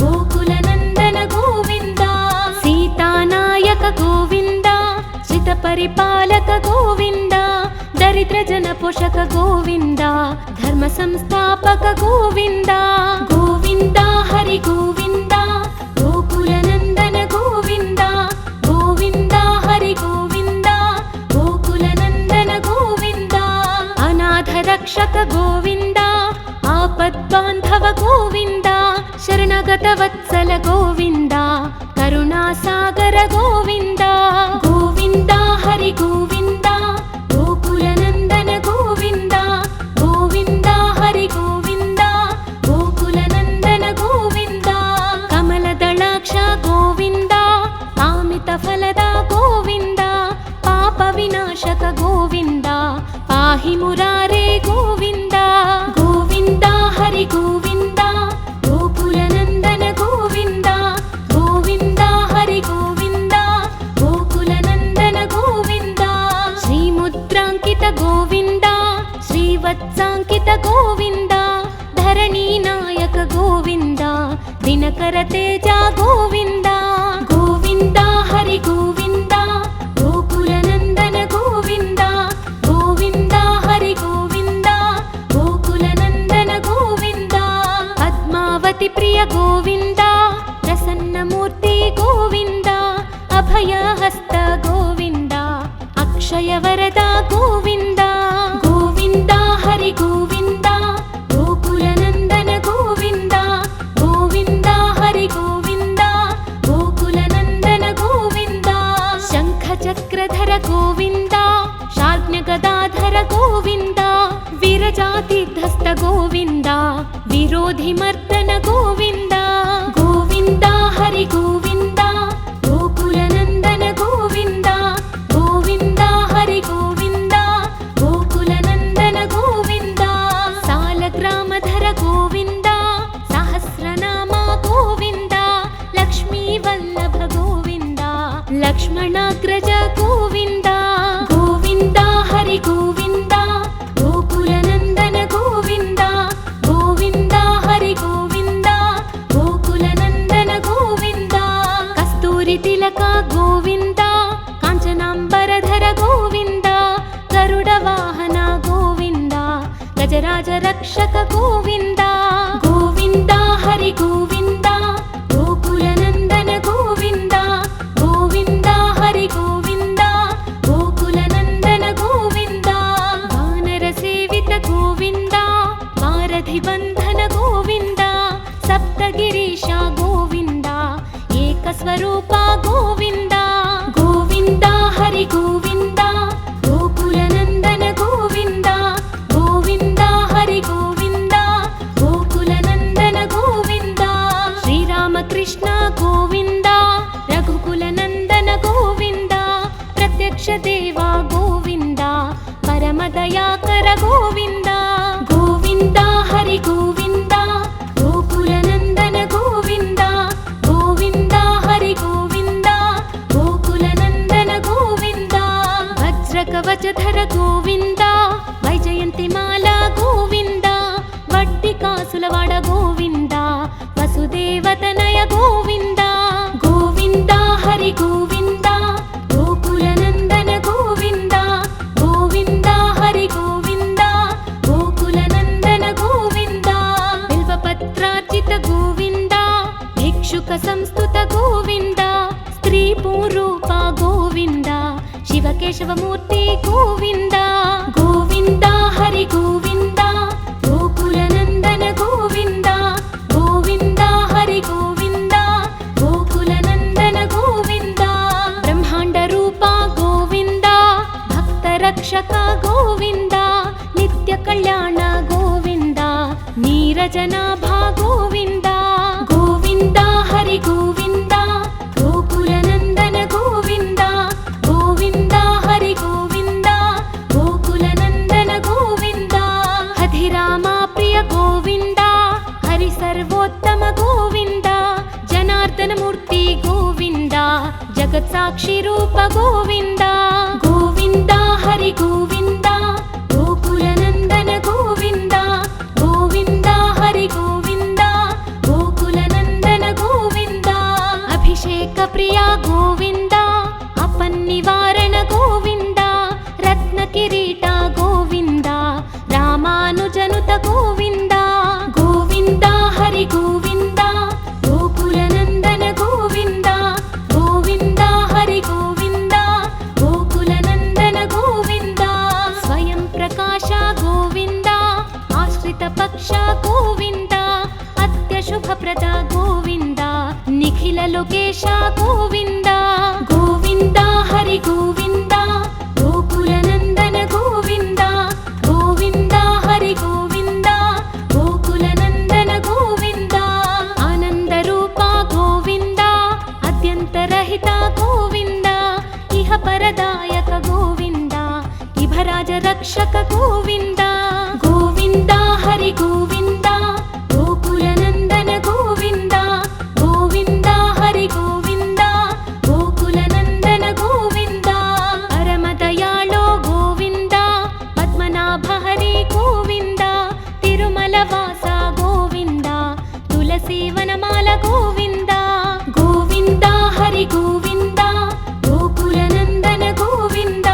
గోకుల నందన గోవింద సీతానాయక గోవింద శ్రిత పరిపాలక గోవింద దరిద్ర జన పోషక గోవింద ధర్మ సంస్థాపక గోవింద గోవింద హరి గోవింద గోకుల నందన గోవింద గోవింద హరి గోవింద గోకుల నందన గోవింద అనాథ రక్షక గోవింద ఆపద్బాంధవ గోవింద శరణగత వత్సల గోవింద కరుణాసాగర గోవింద గోవింద హరి గోవింద గోకుల నందన గోవింద గోవింద హరి గోవింద గోకుల నందన గోవింద కమల దళాక్ష గోవింద కామిత ఫలద గోవింద పాప వినాశక గోవింద పాహి మురారే గోవింద గోవింద హరి గోవింద గోకుల నందన గోవింద గోవింద హరి గోవింద గోకుల నందన గోవింద శ్రీముద్రాంకిత గోవింద శ్రీవత్సాంకిత గోవింద ధరణీ నాయక గోవింద దినకర తేజ గోవింద గోవింద హరి గోవింద గోకుల నందన గోవింద గోవింద హరి గోవింద గోకుల నందన గోవింద పద్మావతి ప్రియ గోవింద ప్రసన్నమూర్తి గోవింద అభయహస్త గోవింద అక్షయ వరద గోవింద గోవింద హరి గోవింద గోకుల నందన గోవింద గోవింద హరి గోవింద గోకుల నందన గోవింద శంఖ చక్రధర గోవింద శార్జ్ఞ గదాధర గోవింద విరజాతిధస్త గోవింద విరోధి మర్దన గోవింద గోవింద హరి గోవింద గోకుల నందన గోవింద గోవింద హరి గోవింద గోకుల నందన గోవింద సాలగ్రామధర గోవింద సహస్రనామ గోవింద లక్ష్మీ వల్లభ గోవింద లక్ష్మణాగ్రజ గోవింద గోవింద హరి గోవింద గోకుల నందన గోవింద గోవింద హరి గోవింద గోకుల నందన గోవింద కస్తూరి తిలక గోవింద కాంచనాంబరధర గోవింద గరుడ వాహన గోవింద గజరాజ రక్షక గోవింద గోవింద హరి గోవింద గోకుల నందన గోవింద గోవింద హరి గోవింద గోకుల నందన గోవింద వానర సేవిత గోవింద వారధి బంధన గోవింద సప్తగిరీశ గోవింద ఏకస్వరూప గోవింద గోవింద హరి గోవింద గోకుల నందన గోవింద గోవింద హరి గోవింద గోకుల నందన గోవింద శ్రీరామకృష్ణ గోవింద రఘుకుల నందన గోవింద ప్రత్యక్ష దేవ గోవింద పరమదయాకర గోవింద గోవింద హరి గోవింద గోకుల నందన గోవింద గోవింద హరి గోవింద గోకుల నందన గోవింద వజ్రకవచధర గోవింద వైజయంతి మాల గోవింద వడ్డి కాసులవాడ గోవింద వసుదేవతనయ గోవింద గోవింద హరి గోవింద గోకుల నందన గోవింద గోవింద హరి గోవింద గోకుల నందన గోవింద బిల్వపత్రార్జిత గోవింద భిక్షుక సంస్థుత గోవింద స్త్రీ పూరూప గోవింద శివకేశవమూర్తి గోవింద గోవింద హరి గోవింద గోకుల నందన గోవింద గోవింద హరి గోవింద గోకుల నందన గోవింద బ్రహ్మాండ రూప గోవింద భక్త రక్షక గోవింద నిత్య కళ్యాణ గోవింద నీరజనాభా గోవింద గోవింద హరి గోవింద గోకులనందన గోవింద గోవింద హరి గోవింద గోకులనందన గోవింద అధిరామ ప్రియ గోవింద హరి సర్వోత్తమ గోవింద జనార్దన మూర్తి గోవింద జగత్ సాక్షి రూప గోవింద గోవింద హరి గోవింద గోకులనందన గోవింద గోవింద హరి గోవింద గోకులనందన గోవింద అభిషేక ప్రియ గోవింద అపన్నివారణ గోవింద రత్న కిరీట గోవింద రామానుజనుత గోవింద గోవింద హరి గోవింద గోకులనందన గోవింద గోవింద హరి గోవింద గోకులనందన గోవింద స్వయం ప్రకాశ గోవింద ఆశ్రిత పక్ష గోవింద అత్యశుభప్రద గోవింద నిఖిల లోకేశ గోవింద గోవింద హరి గోవింద గోకులనందన గోవింద గోవింద హరి గోవింద గోకులనందన గోవింద ఆనంద రూప గోవింద అద్యంతరహిత గోవింద ఇహ పరదాయక గోవింద ఇభరాజ రక్షక గోవింద గోవింద హరి గోవింద గోకులనందన గోవింద గోవింద హరి గోవింద గోకులనందన గోవింద పరమదయాళో గోవింద పద్మనాభ హరి గోవింద తిరుమల వాస గోవింద తులసీవనమాల గోవింద గోవింద హరి గోవింద గోకులనందన గోవింద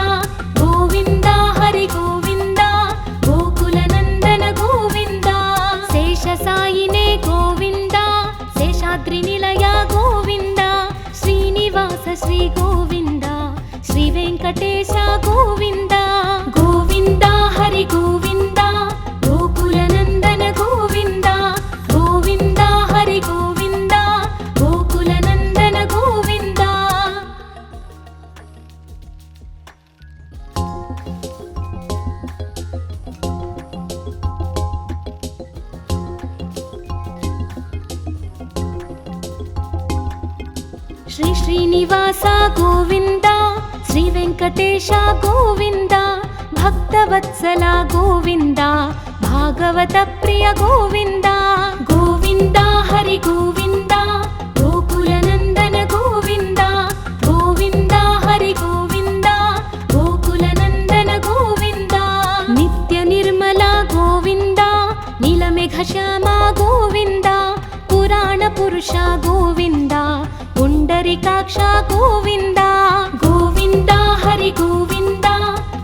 గోవింద హరి గోవింద గోకులనందన గోవింద శేషసాయినే గోవింద శేషాద్రి నిలయ గోవింద శ్రీనివాస శ్రీ గోవింద శ్రీ వెంకటేశ గోవింద గోవింద హరి గోవింద గోకులనందన గోవింద గోవింద హరి గోవింద గోకులనందన గోవింద శ్రీ శ్రీనివాస గోవింద శ్రీ వెంకటేశ గోవింద భక్తవత్సల గోవింద భాగవత ప్రియ గోవింద గోవింద హరి గోవింద గోకులనందన గోవింద గోవింద హరి గోవింద గోకులనందన గోవింద నిత్య నిర్మల గోవింద నీలమేఘ శ్యామ గోవింద పురాణ పురుష గోవింద పుండరీకాక్ష గోవింద గోవింద హరి గోవింద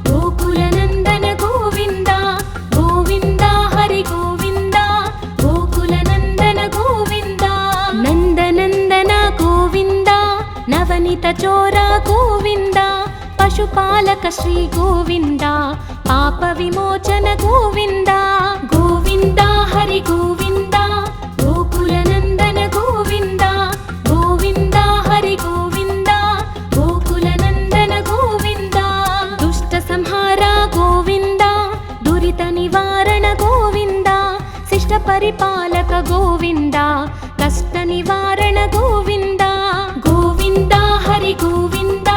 గోకులనందన గోవింద గోవింద హరి గోవింద గోకులనందన గోవింద నందనందన గోవింద నవనీత చోర గోవింద పశుపాలక శ్రీ గోవింద పాప విమోచన గోవింద గోవింద హరి గోవింద గోకులనందన గోవింద గోవింద హరి గోవింద గోకులనందన గోవింద దుష్ట సంహార గోవింద దురిత నివారణ గోవింద శిష్ట పరిపాలక గోవింద కష్ట నివారణ గోవింద గోవింద హరి గోవింద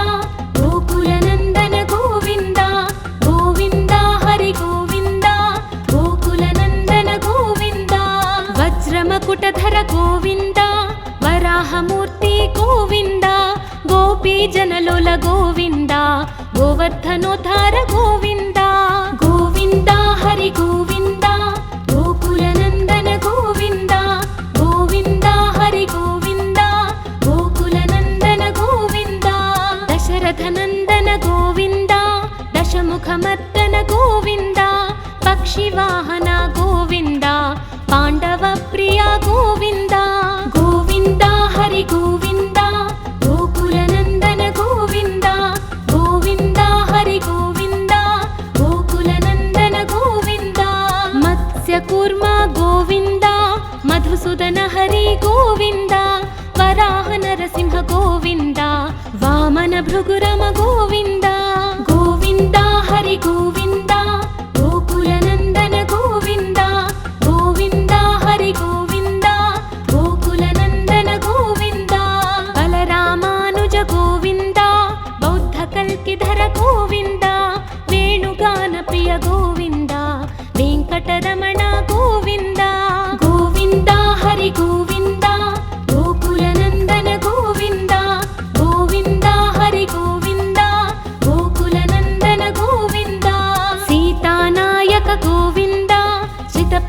గోకులనందన గోవింద గోవింద హరి గోవింద గోకులనందన గోవింద వజ్రమకుటధర గోవింద వరాహమూర్తి గోవింద గోపీజనలోల గోవింద గోవర్ధనోద్ధార గోవింద గోవింద హరి గోవింద గోకులనందన గోవింద గోవింద హరి గోవింద గోకులనందన గోవింద దశరథనందన గోవింద దశముఖమర్దన గోవింద పక్షివాహన గోవింద పాండవ ప్రియ గోవింద గోవింద హరి గోవింద గోకులనందన గోవింద గోవింద హరి గోవింద గోకులనందన గోవింద మత్స్యకూర్మ గోవింద మధుసూదన హరి గోవింద వరాహ నరసింహ గోవింద వామన భృగురమ గోవింద గోవింద హరి గోవింద గోకులనందన గోవింద గోవింద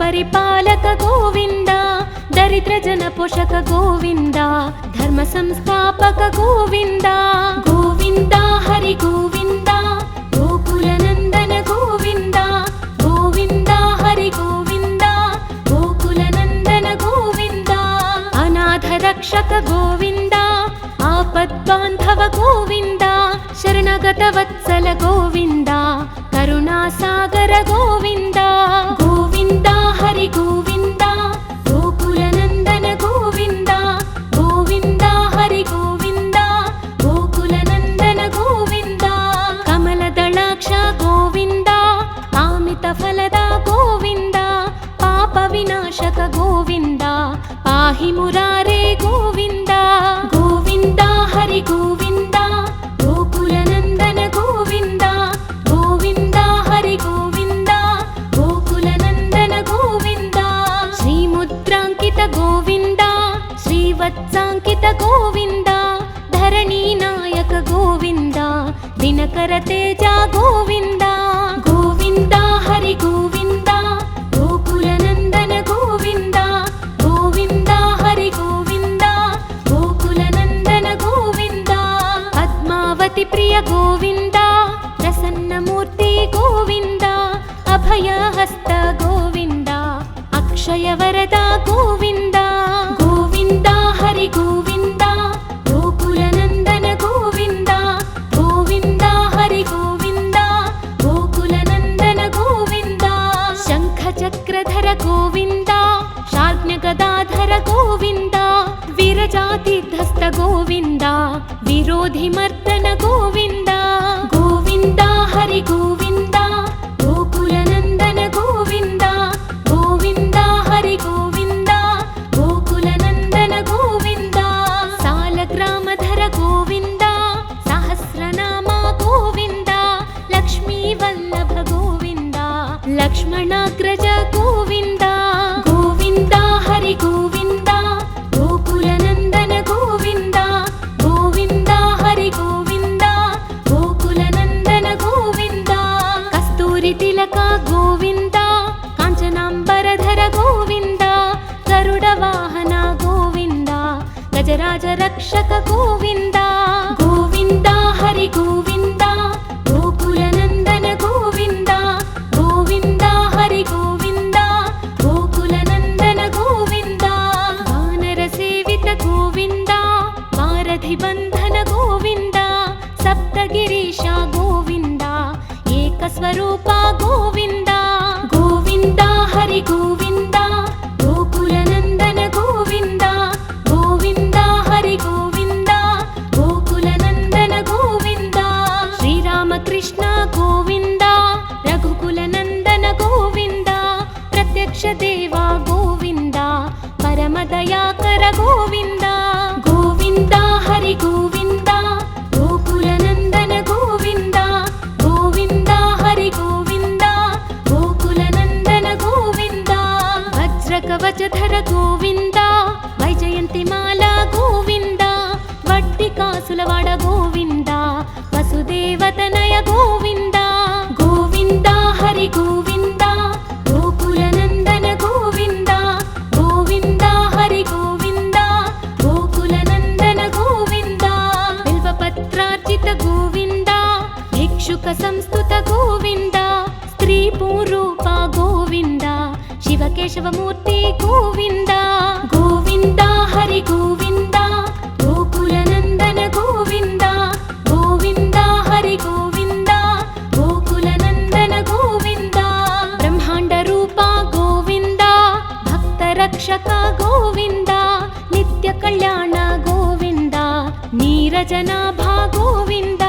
ಪರಿಪಾಲಕ ಗೋವಿಂದ, ದರಿದ್ರ ಜನ ಪೋಷಕ ಗೋವಿಂದ, ಧರ್ಮ ಸಂಸ್ಥಾಪಕ ಗೋವಿಂದ. ಗೋವಿಂದ ಹರಿ ಗೋವಿಂದ, ಗೋಕುಲ ನಂದನ ಗೋವಿಂದ, ಗೋವಿಂದ ಹರಿ ಗೋವಿಂದ, ಗೋಕುಲ ನಂದನ ಗೋವಿಂದ. ಅನಾಥ ರಕ್ಷಕ ಗೋವಿಂದ, ಆಪದ್ಬಾಂಧವ ಗೋವಿಂದ, ಶರಣಗತ ವತ್ಸಲ ಗೋವಿಂದ, ಕರುಣಾಸಾಗರ ಗೋವಿಂದ. ಗೋವಿಂದ ಹರಿ ಗೋವಿಂದ, ಗೋಕುಲ ನಂದನ ಗೋವಿಂದ, ಗೋವಿಂದ ಹರಿ ಗೋವಿಂದ, ಗೋಕುಲ ನಂದನ ಗೋವಿಂದ. ಕಮಲದಳಾಕ್ಷ ಗೋವಿಂದ, ಕಾಮಿತ ಫಲದ ಗೋವಿಂದ, ಪಾಪ ವಿನಾಶಕ ಗೋವಿಂದ, ಪಾಹಿ ಮುರಾರೇ ಗೋವಿಂದ. ಗೋವಿಂದ ಹರಿ ಗೋವಿಂದ, ಗೋಕುಲ ನಂದನ ಗೋವಿಂದ, ಗೋವಿಂದ ಹರಿ ಗೋವಿಂದ, ಗೋಕುಲ ನಂದನ ಗೋವಿಂದ. ಶ್ರೀಮುದ್ರಾಂಕಿತ ಗೋವಿಂದ, ಶ್ರೀವತ್ಸಾಂಕಿತ ಗೋವಿಂದ, ಧರಣಿ ನಾಯಕ ಗೋವಿಂದ, ದಿನಕರ ತೇಜ ಗೋವಿಂದ. ಗೋವಿಂದ ಹರಿ ಗೋವಿಂದ, ಗೋಕುಲ ನಂದನ ಗೋವಿಂದ, ಗೋವಿಂದ ಹರಿ ಗೋವಿಂದ, ಗೋಕುಲ ನಂದನ ಗೋವಿಂದ. ಪದ್ಮಾವತಿ ಪ್ರಿಯ ಗೋವಿಂದ, ಪ್ರಸನ್ನ ಮೂರ್ತಿ ಗೋವಿಂದ, ಅಭಯ ಹಸ್ತ ಗೋವಿಂದ, ಅಕ್ಷಯ ವರದ ಗೋವಿಂದ. ಗೋವಿಂದ ಹರಿ ಗೋವಿಂದ, ಗೋಕುಲ ನಂದನ ಗೋವಿಂದ, ಗೋವಿಂದ ಹರಿ ಗೋವಿಂದ, ಗೋಕುಲ ನಂದನ ಗೋವಿಂದ. ಶಂಖ ಚಕ್ರಧರ ಗೋವಿಂದ, ಶಾರ್ಜ್ಞ ಗದಾಧರ ಗೋವಿಂದ, ವಿರಜಾತಿಧಸ್ತ ಗೋವಿಂದ, ವಿರೋಧಿ ಮರ್ದನ ಗೋವಿಂದ. ಗೋವಿಂದ ಹರಿ ಗೋವಿಂದ, ಗೋಕುಲ ನಂದನ ಗೋವಿಂದ, ಗೋವಿಂದ ಹರಿ ಗೋವಿಂದ, ಗೋಕುಲ ನಂದನ ಗೋವಿಂದ. ಸಾಲಗ್ರಾಮಧರ ಗೋವಿಂದ, ಸಹಸ್ರನಾಮ ಗೋವಿಂದ, ಲಕ್ಷ್ಮೀ ವಲ್ಲಭ ಗೋವಿಂದ, ಲಕ್ಷ್ಮಣಾಗ್ರಜ ಗೋವಿಂದ. ಗೋವಿಂದ ಹರಿ ಗೋವಿಂದ, ಗೋಕುಲ ನಂದನ ಗೋವಿಂದ, ಗೋವಿಂದ ಹರಿ ಗೋವಿಂದ, ಗೋಕುಲ ನಂದನ ಗೋವಿಂದ. ಕಸ್ತೂರಿ ತಿಲಕ ಗೋವಿಂದ, ಕಾಂಚನಾಂಬರಧರ ಗೋವಿಂದ, ಗರುಡ ವಾಹನ ಗೋವಿಂದ, ಗಜರಾಜ ರಕ್ಷಕ ಗೋವಿಂದ. ಗೋವಿಂದ ಹರಿ ಗೋವಿಂದ, ಗೋಕುಲ ನಂದನ ಗೋವಿಂದ, ಗೋವಿಂದ ಹರಿ ಗೋವಿಂದ, ಗೋಕುಲ ನಂದನ ಗೋವಿಂದ. ವಾನರ ಸೇವಿತ ಗೋವಿಂದ, ವಾರಧಿ ಬಂಧನ ಗೋವಿಂದ, ಸಪ್ತಗಿರೀಶ ಗೋವಿಂದ, ಏಕ ಸ್ವರೂಪ ಗೋವಿಂದ. ಗೋವಿಂದ ಹರಿ ಗೋವಿಂದ, ಗೋಕುಲ ನಂದನ ಗೋವಿಂದ, ಗೋವಿಂದ ಹರಿ ಗೋವಿಂದ, ಗೋಕುಲ ನಂದನ ಗೋವಿಂದ. ಶ್ರೀರಾಮಕೃಷ್ಣ ಗೋವಿಂದ, ರಘುಕುಲ ನಂದನ ಗೋವಿಂದ, ಪ್ರತ್ಯಕ್ಷ ದೇವ ಗೋವಿಂದ, ಪರಮ ದಯಾಕರ ಗೋವಿಂದ. ಗೋವಿಂದ ಹರಿ ಗೋವಿಂದ, ಗೋಕುಲ ನಂದನ ಗೋವಿಂದ, ಗೋವಿಂದ ಹರಿ ಗೋವಿಂದ, ಗೋಕುಲ ನಂದನ ಗೋವಿಂದ. ವಜ್ರ ಕವಚಧರ ಗೋವಿಂದ, ವೈಜಯಂತಿ ಮಾಲಾ ಗೋವಿಂದ, ವಡ್ಡಿ ಕಾಸುಲವಾಡ ಗೋವಿಂದ, ವಸುದೇವತನಯ ಗೋವಿಂದ. ಗೋವಿಂದ ಹರಿ ಗೋವಿಂದ, ಗೋಕುಲ ನಂದನ ಗೋವಿಂದ, ಗೋವಿಂದ ಹರಿ ಗೋವಿಂದ, ಗೋಕುಲ ನಂದನ ಗೋವಿಂದ. ಬಿಲ್ವಪತ್ರಾರ್ಚಿತ ಗೋವಿಂದ, ಭಿಕ್ಷುಕ ಸಂಸ್ತುತ ಗೋವಿಂದ, ಸ್ತ್ರೀ ಪೂರೂಪ ಗೋವಿಂದ, ಶಿವಕೇಶವ ಮೂರ್ತಿ ಗೋವಿಂದ. ಗೋವಿಂದ ಹರಿ ಗೋವಿಂದ, ಗೋಕುಲ ನಂದನ ಗೋವಿಂದ, ಗೋವಿಂದ ಹರಿ ಗೋವಿಂದ, ಗೋಕುಲ ನಂದನ ಗೋವಿಂದ. ಬ್ರಹ್ಮಾಂಡ ರೂಪ ಗೋವಿಂದ, ಭಕ್ತ ರಕ್ಷಕ ಗೋವಿಂದ, ನಿತ್ಯ ಕಲ್ಯಾಣ ಗೋವಿಂದ, ನೀರಜನಾಭ ಗೋವಿಂದ.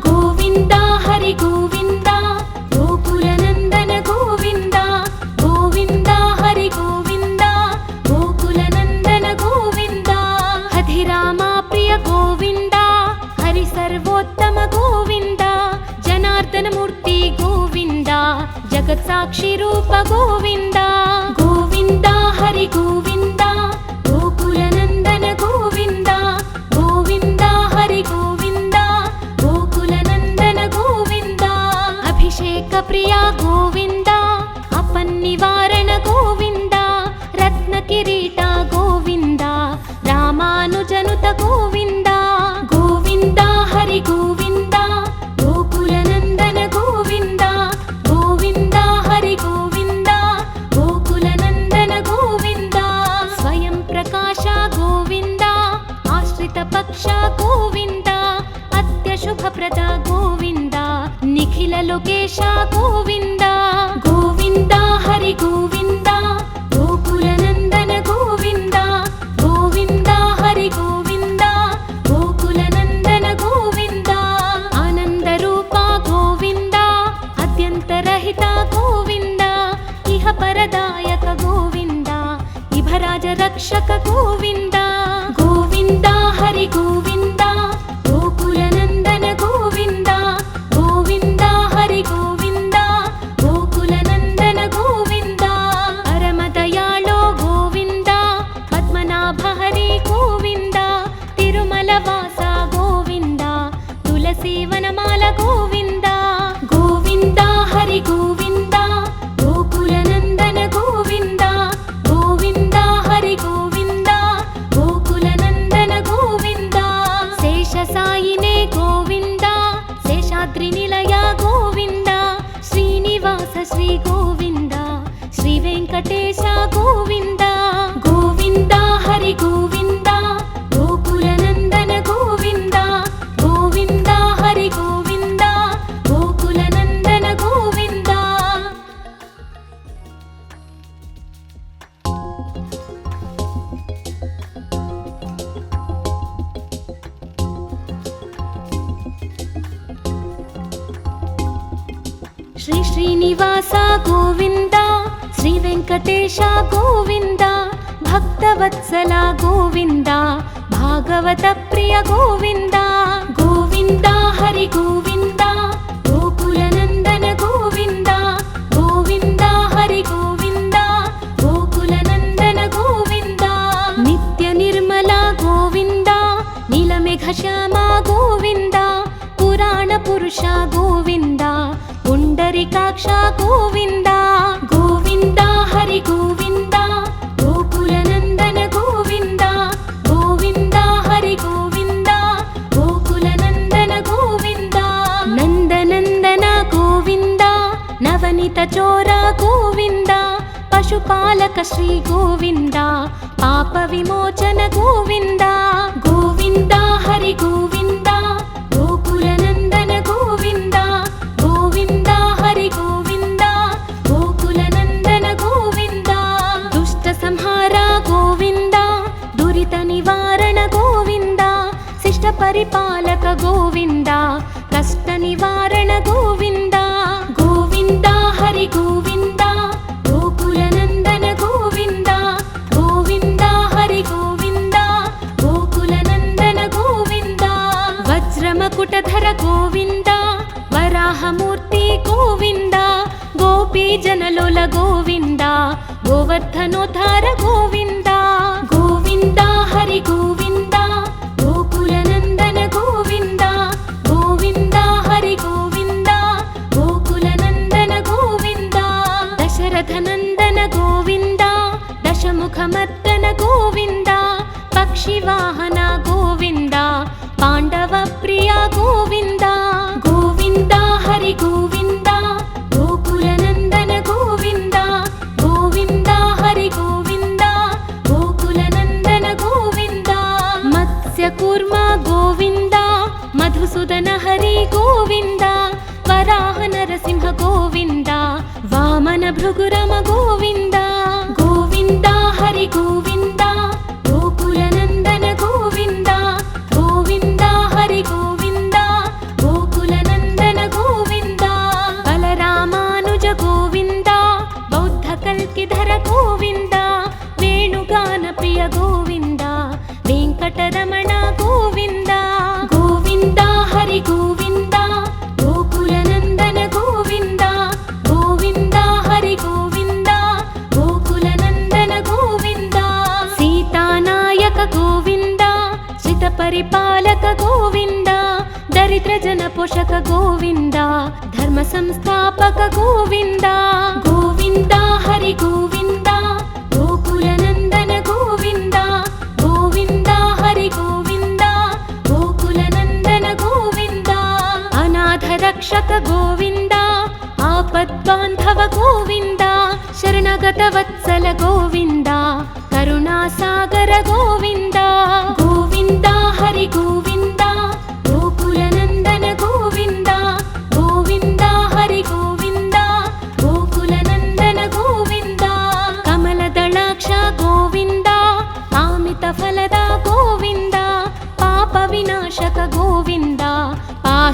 ಗೋವಿಂದ ಹರಿ ಗೋವಿಂದ, ಗೋಕುಲ ನಂದನ ಗೋವಿಂದ, ಗೋವಿಂದ ಹರಿ ಗೋವಿಂದ, ಗೋಕುಲ ನಂದನ ಗೋವಿಂದ. ಹಧಿರಾಮ ಪ್ರಿಯ ಗೋವಿಂದ, ಹರಿ ಸರ್ವೋತ್ತಮ ಗೋವಿಂದ, ಜನಾರ್ದನ ಮೂರ್ತಿ ಗೋವಿಂದ, ಜಗತ್ ಸಾಕ್ಷಿ ರೂಪ ಗೋವಿಂದ. ಗೋವಿಂದ ಹರಿ ಗೋವಿಂದ, ಗೋಕುಲ ನಂದನ ಗೋವಿಂದ, ಗೋವಿಂದ ಹರಿ ಗೋವಿಂದ, ಗೋಕುಲ ನಂದನ ಗೋವಿಂದ. ಅಭಿಷೇಕ ಪ್ರಿಯ ಗೋವಿಂದ, ಅಪನ್ನಿವಾರಣ ಗೋವಿಂದ, ತ್ರೈಲೋಕೇಶ ಗೋವಿಂದ ಗೋವಿಂದ ಹರಿ ಗೋವಿಂದ ಗೋಕುಲ ನಂದನ ಗೋವಿಂದ ಗೋವಿಂದ ಹರಿ ಗೋವಿಂದ ಗೋಕುಲ ನಂದನ ಗೋವಿಂದ ಆನಂದ ರೂಪ ಗೋವಿಂದ ಅತ್ಯಂತರಹಿತ ಗೋವಿಂದ ಇಹ ಪರದಾಯಕ ಗೋವಿಂದ ಇಭರಾಜ ರಕ್ಷಕ ಗೋವಿಂದ ಗೋವಿಂದ ಹರಿ ಗೋವಿಂದ ಗೋಕುಲ ನಂದನ ಗೋವಿಂದ ಗೋವಿಂದ ಹರಿ ಗೋವಿಂದ ಗೋಕುಲ ನಂದನ ಗೋವಿಂದ ಪರಮ ದಯಾಳೋ ಗೋವಿಂದ ಪದ್ಮನಾಭ ಹರಿ ಗೋವಿಂದ ತಿರುಮಲ ವಾಸ ಗೋವಿಂದ ತುಳಸಿ ವನಮಾಲ ಗೋವಿಂದ ಗೋವಿಂದ ಹರಿ ಗೋವಿಂದ ಗೋಕುಲ ನಂದನ ಗೋವಿಂದ ಗೋವಿಂದ ಹರಿ ಗೋವಿಂದ ಗೋಕುಲ ನಂದನ ಗೋವಿಂದ ಶೇಷ ಸಾಯಿನೇ ಗೋವಿಂದ ಶೇಷಾದ್ರಿ ನಿಲಯ ಗೋವಿಂದ ಶ್ರೀನಿವಾಸ ಶ್ರೀ ಗೋವಿಂದ ಶ್ರೀ ವೆಂಕಟೇಶ ಗೋವಿಂದ ಗೋವಿಂದ ಹರಿ ಗೋವಿಂದ ಗೋಕುಲ ನಂದನ ಗೋವಿಂದ ಗೋವಿಂದ ಹರಿ ಗೋವಿಂದ ಗೋಕುಲ ನಂದನ ಗೋವಿಂದ ಶ್ರೀ ಶ್ರೀನಿವಾಸ ಗೋವಿಂದ ಶ್ರೀ ವೆಂಕಟೇಶ ಗೋವಿಂದ ಭಕ್ತವತ್ಸಲ ಗೋವಿಂದ ಭಾಗವತ ಪ್ರಿಯ ಗೋವಿಂದ ಗೋವಿಂದ ಹರಿ ಗೋವಿಂದ ಗೋಕುಲ ನಂದನ ಗೋವಿಂದ ಗೋವಿಂದ ಹರಿ ಗೋವಿಂದ ಗೋಕುಲ ನಂದನ ಗೋವಿಂದ ನಿತ್ಯ ನಿರ್ಮಲ ಗೋವಿಂದ ನೀಲಮೇಘ ಶ್ಯಾಮ ಗೋವಿಂದ ಪುರಾಣ ಪುರುಷ ಗೋವಿಂದ ಪುಂಡರಿಕಾಕ್ಷ ಗೋವಿಂದ ಗೋವಿಂದ ಹರಿ ಗೋವಿಂದ ಗೋಕುಲ ನಂದನ ಗೋವಿಂದ ಗೋವಿಂದ ಹರಿ ಗೋವಿಂದ ಗೋಕುಲ ನಂದನ ಗೋವಿಂದ ನಂದನಂದನ ಗೋವಿಂದ ನವನಿತ ಚೋರ ಗೋವಿಂದ ಪಶುಪಾಲಕ ಶ್ರೀ ಗೋವಿಂದ ಪಾಪ ವಿಮೋಚನ ಗೋವಿಂದ ಗೋವಿಂದ ಹರಿ ಗೋವಿಂದ ಗೋಕುಲ ನಂದನ ಗೋವಿಂದ ಗೋವಿಂದ ಹರಿ ಗೋವಿಂದ ಗೋಕುಲ ನಂದನ ಗೋವಿಂದ ದುಷ್ಟ ಸಂಹಾರ ಗೋವಿಂದ ದುರಿತ ನಿವಾರಣ ಗೋವಿಂದ ಶಿಷ್ಟ ಪರಿಪಾಲಕ ಗೋವಿಂದ ಕಷ್ಟ ನಿವಾರಣ ಗೋವಿಂದ ಗೋವಿಂದ ಹರಿ ಗೋವಿಂದ ಗೋಕುಲ ನಂದನ ಗೋವಿಂದ ಗೋವಿಂದ ಹರಿ ಗೋವಿಂದ ಗೋಕುಲ ನಂದನ ಗೋವಿಂದ ವಜ್ರಮಕುಟಧರ ಗೋವಿಂದ ವರಾಹ ಮೂರ್ತಿ ಗೋವಿಂದ ಗೋಪಿ ಜನಲೋಲ ಗೋವಿಂದ ಗೋವರ್ಧನೋದ್ಧಾರ ಗೋವಿಂದ ಗೋವಿಂದ ಹರಿ ಗೋವಿಂದ ಗೋಕುಲ ನಂದನ ಗೋವಿಂದ ಗೋವಿಂದ ಹರಿ ಗೋವಿಂದ ಗೋಕುಲ ನಂದನ ಗೋವಿಂದ ದಶರಥ ನಂದನ ಗೋವಿಂದ ದಶಮುಖ ಮರ್ದನ ಗೋವಿಂದ ಪಕ್ಷಿ ವಾಹನ ಗೋವಿಂದ ಪಾಂಡವ ಪ್ರಿಯ ಗೋವಿಂದ ಗೋವಿಂದ ಹರಿ ಗೋವಿಂದ ಗೋಕುಲ ನಂದನ ಗೋವಿಂದ ಗೋವಿಂದ ಹರಿ ಗೋವಿಂದ ಗೋಕುಲ ನಂದನ ಗೋವಿಂದ ಮತ್ಸ್ಯ ಕೂರ್ಮ ಗೋವಿಂದ ಮಧುಸೂದನ ಹರಿ ಗೋವಿಂದ ವರಾಹ ನರಸಿಂಹ ಗೋವಿಂದ ವಾಮನ ಭೃಗುರಮ ಗೋವಿಂದ ಗೋವಿಂದ ಹರಿ ಗೋವಿಂದ ಗೋಕುಲ ನಂದನ ಗೋವಿಂದ ಗೋವಿಂದ ಹರಿ ಗೋವಿಂದ ಗೋಕುಲ ನಂದನ ಗೋವಿಂದ ಬಲರಾಮಾನುಜ ಗೋವಿಂದ ಬೌದ್ಧ ಕಲ್ಕಿಧರ ಗೋವಿಂದ ವೇಣುಗಾನ ಪ್ರಿಯ ಗೋವಿಂದ ವೆಂಕಟರಮಣ ಗೋವಿಂದ ಗೋವಿಂದ ಹರಿ ಗೋವಿಂದ ಗೋಕುಲ ನಂದನ ಗೋವಿಂದ ಗೋವಿಂದ ಹರಿ ಗೋವಿಂದ ಗೋಕುಲ ನಂದನ ಗೋವಿಂದ ಸೀತಾನಾಯಕ ಗೋವಿಂದ ಶ್ರಿತ ಪರಿಪಾಲಕ ಗೋವಿಂದ ದರಿದ್ರ ಜನ ಪೋಷಕ ಗೋವಿಂದ ಧರ್ಮ ಸಂಸ್ಥಾಪಕ ಗೋವಿಂದ ಗೋವಿಂದ ಹರಿ ಗೋವಿಂದ ಗೋಕುಲ ನಂದನ ಗೋವಿಂದ ಗೋವಿಂದ ಹರಿ ಗೋವಿಂದ ಗೋಕುಲ ನಂದನ ಗೋವಿಂದ ಅನಾಥ ರಕ್ಷಕ ಗೋವಿಂದ ಆಪದ್ಬಾಂಧವ ಗೋವಿಂದ ಶರಣಗತ ವತ್ಸಲ ಗೋವಿಂದ ಕರುಣಾಸಾಗರ ಗೋವಿಂದ ಗೋವಿಂದ ಹರಿ ಗೋವಿಂದ ಗೋಕುಲ ನಂದನ ಗೋವಿಂದ ಗೋವಿಂದ ಹರಿ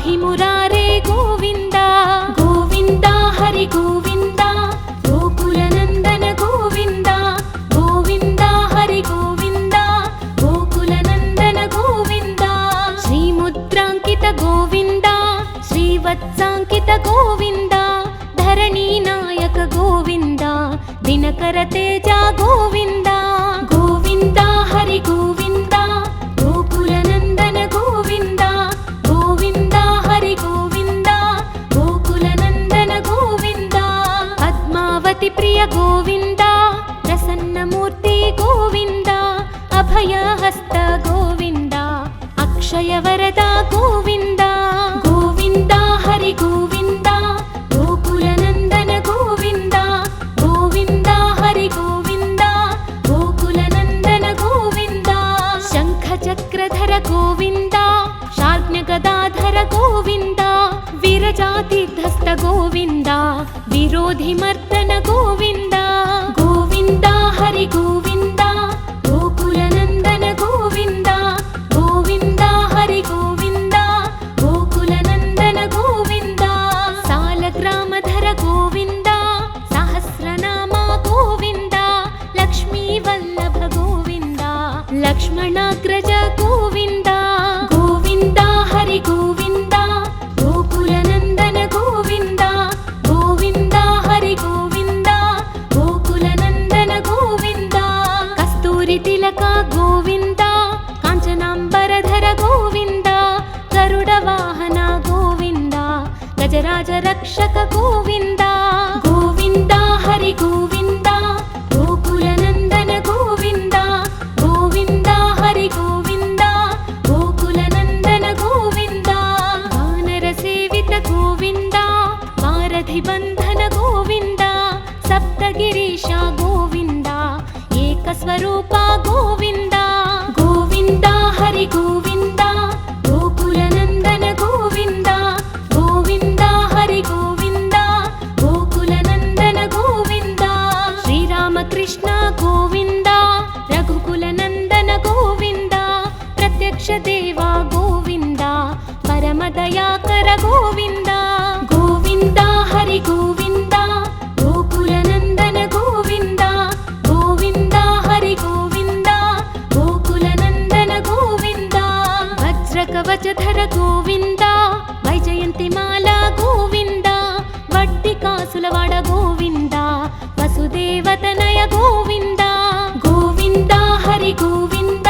पाहि मुरारे गोविन्द गोविन्द हरि गोविन्द गोकुलनन्दन गोविन्द गोविन्द हरि गोविन्द गोकुलनन्दन गोविन्द श्रीमुद्राङ्कित गोविन्द श्रीवत्साङ्कित गोविन्द धरणीनायक गोविन्द दिनकर तेज गोविन्द गोविन्द हरि गोविन्द गोकुलनन्दन गोविन्द गोविन्द हरि गोविन्द गोकुलनन्दन गोविन्द पद्मावती प्रिय गोविन्द प्रसन्नमूर्ति गोविन्द अभयहस्त गोविन्द अक्षय वरद गोविन्द गोविन्द हरि गोविन्द गोकुलनन्दन गोविन्द गोविन्द हरि गोविन्द गोकुलनन्दन गोविन्द शङ्खचक्रधर गोविन्द शार्ङ्गगदाधर गोविन्द वीरजातिधस्त गोविन्द विरोधिमर्दन गोविन्द गोविन्द हरि गोविन्द गोकुलनन्दन गोविन्द गोविन्द हरि गोविन्द गोकुलनन्दन गोविन्द सालग्रामधर गोविन्द सहस्रनाम गोविन्द लक्ष्मीवल्लभ गोविन्द लक्ष्मणाग्रज गोविन्द गोविन्द हरि गोविन्द गोकुलनन्दन गोविन्द गोविन्द हरि गोविन्द गोकुलनन्दन गोविन्द कस्तूरि तिलक गोविन्द काञ्चनाम्बरधर गोविन्द गरुडवाहन गोविन्द गजराज रक्षक गोविन्द गोविन्द हरि गोविन्द गोकुलनन्दन गोविन्द गोविन्द हरि गोविन्द गोकुलनन्दन गोविन्द वानरसेवित गोविन्द वारधिबन्धन गोविन्द सप्तगिरीश गोविन्द एकस्वरूप गोविन्द गोविन्द हरि गोविन्द गोकुलनन्दन गोविन्द गोविन्द हरि गोविन्द गोकुलनन्दन गोविन्द श्रीरामकृष्ण गोविन्द रघुकुलनन्दन गोविन्द प्रत्यक्ष देवा गोविन्द परमदयाकर गोविन्द गोविन्द हरि गोविन्द गोकुलनन्दन गोविन्द गोविन्द हरि गोविन्द गोकुलनन्दन गोविन्द वज्रकवचधर गोविन्द वैजयन्तिमाला गोविन्द वट्टिकासुलवाड गोविन्द वसुदेवतनय गोविन्द गोविन्द हरि गोविन्द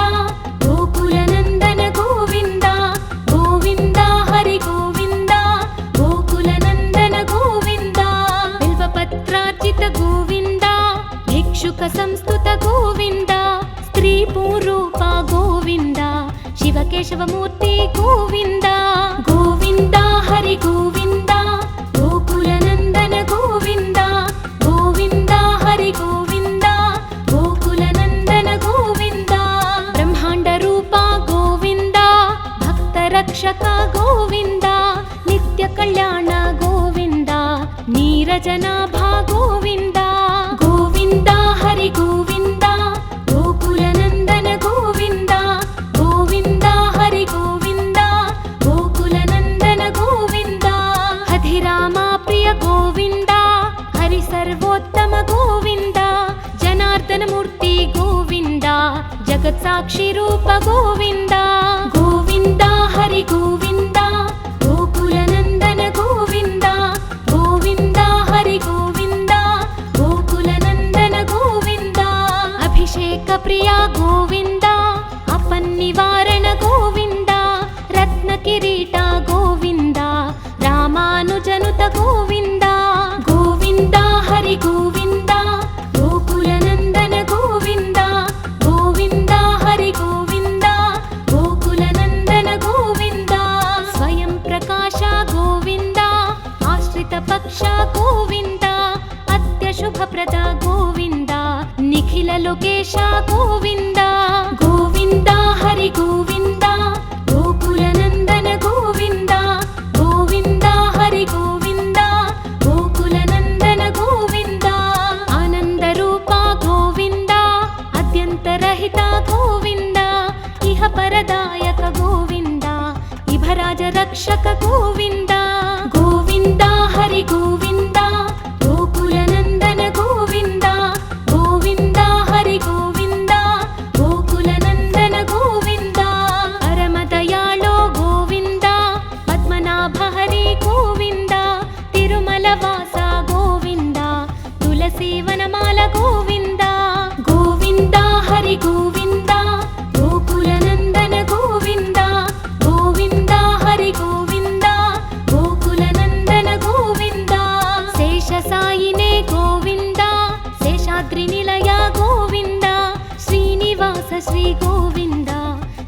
गोकुलनन्दन गोविन्द गोविन्द हरि गोविन्द गोकुलनन्दन गोविन्द बिल्वपत्रार्चित गोविन्द भिक्षुक संस्तुत गोविन्द स्त्रीपूरूप गोविन्द शिवकेशवमूर्ति गोविन्द गोविन्द हरि गोविन्द गोकुलनन्दन गोविन्द गोविन्द हरि गोविन्द गोकुलनन्दन गोविन्द ब्रह्माण्ड रूप गोविन्द भक्तरक्षक गोविन्द नित्य कल्याण गोविन्द नीरजनाभा गोविन्द गोविन्द हरि गोविन्द गोकुलनन्दन गोविन्द गोविन्द हरि गोविन्द गोकुलनन्दन गोविन्द हधिराम प्रिय गोविन्द हरि सर्वोत्तम गोविन्द जनार्दन मूर्ति गोविन्द जगत्साक्षि रूप गोविन्द गोविन्द हरि गोविन्द गोकुलनन्दन गोविन्द गोविन्द हरि गोविन्द गोकुलनन्दन गोविन्द अभिषेक प्रिय गोविन्द अपन्निवारण गोविन्द रत्नकिरीट गोविन्द रामानुजनुत गोविन्द गोविन्द हरि गोविन्द गोकुलनन्दन गोविन्द गोविन्द हरि गोविन्द गोकुलनन्दन गोविन्द स्वयं प्रकाश गोविन्द आश्रित पक्ष गोविन्द अत्यशुभप्रद गोविन्द निखिल लोकेश गोविन्द गोविन्द हरि गोविन्द गोकुलनन्दन गोविन्द गोविन्द हरि गोविन्द गोकुलनन्दन गोविन्द आनन्दरूप गोविन्द अद्यन्तरहित गोविन्द इह परदायक गोविन्द इभराज రక్షక గోవింద గోవింద హరి గోవింద గోకుల నందన గోవింద గోవింద హరి గోవింద గోకుల నందన గోవింద పరమదయాళో గోవింద పద్మనాభ హరి గోవింద తిరుమల వాస గోవింద తులసి వనమాల గోవింద గోవింద హరి గోవింద గోకుల నందన గోవింద గోవింద హరి గోవింద గోకుల నందన గోవింద శేష సాయినే గోవింద శేషాద్రి నిలయ గోవింద శ్రీనివాస శ్రీ గోవింద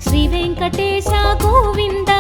శ్రీ వెంకటేశ గోవింద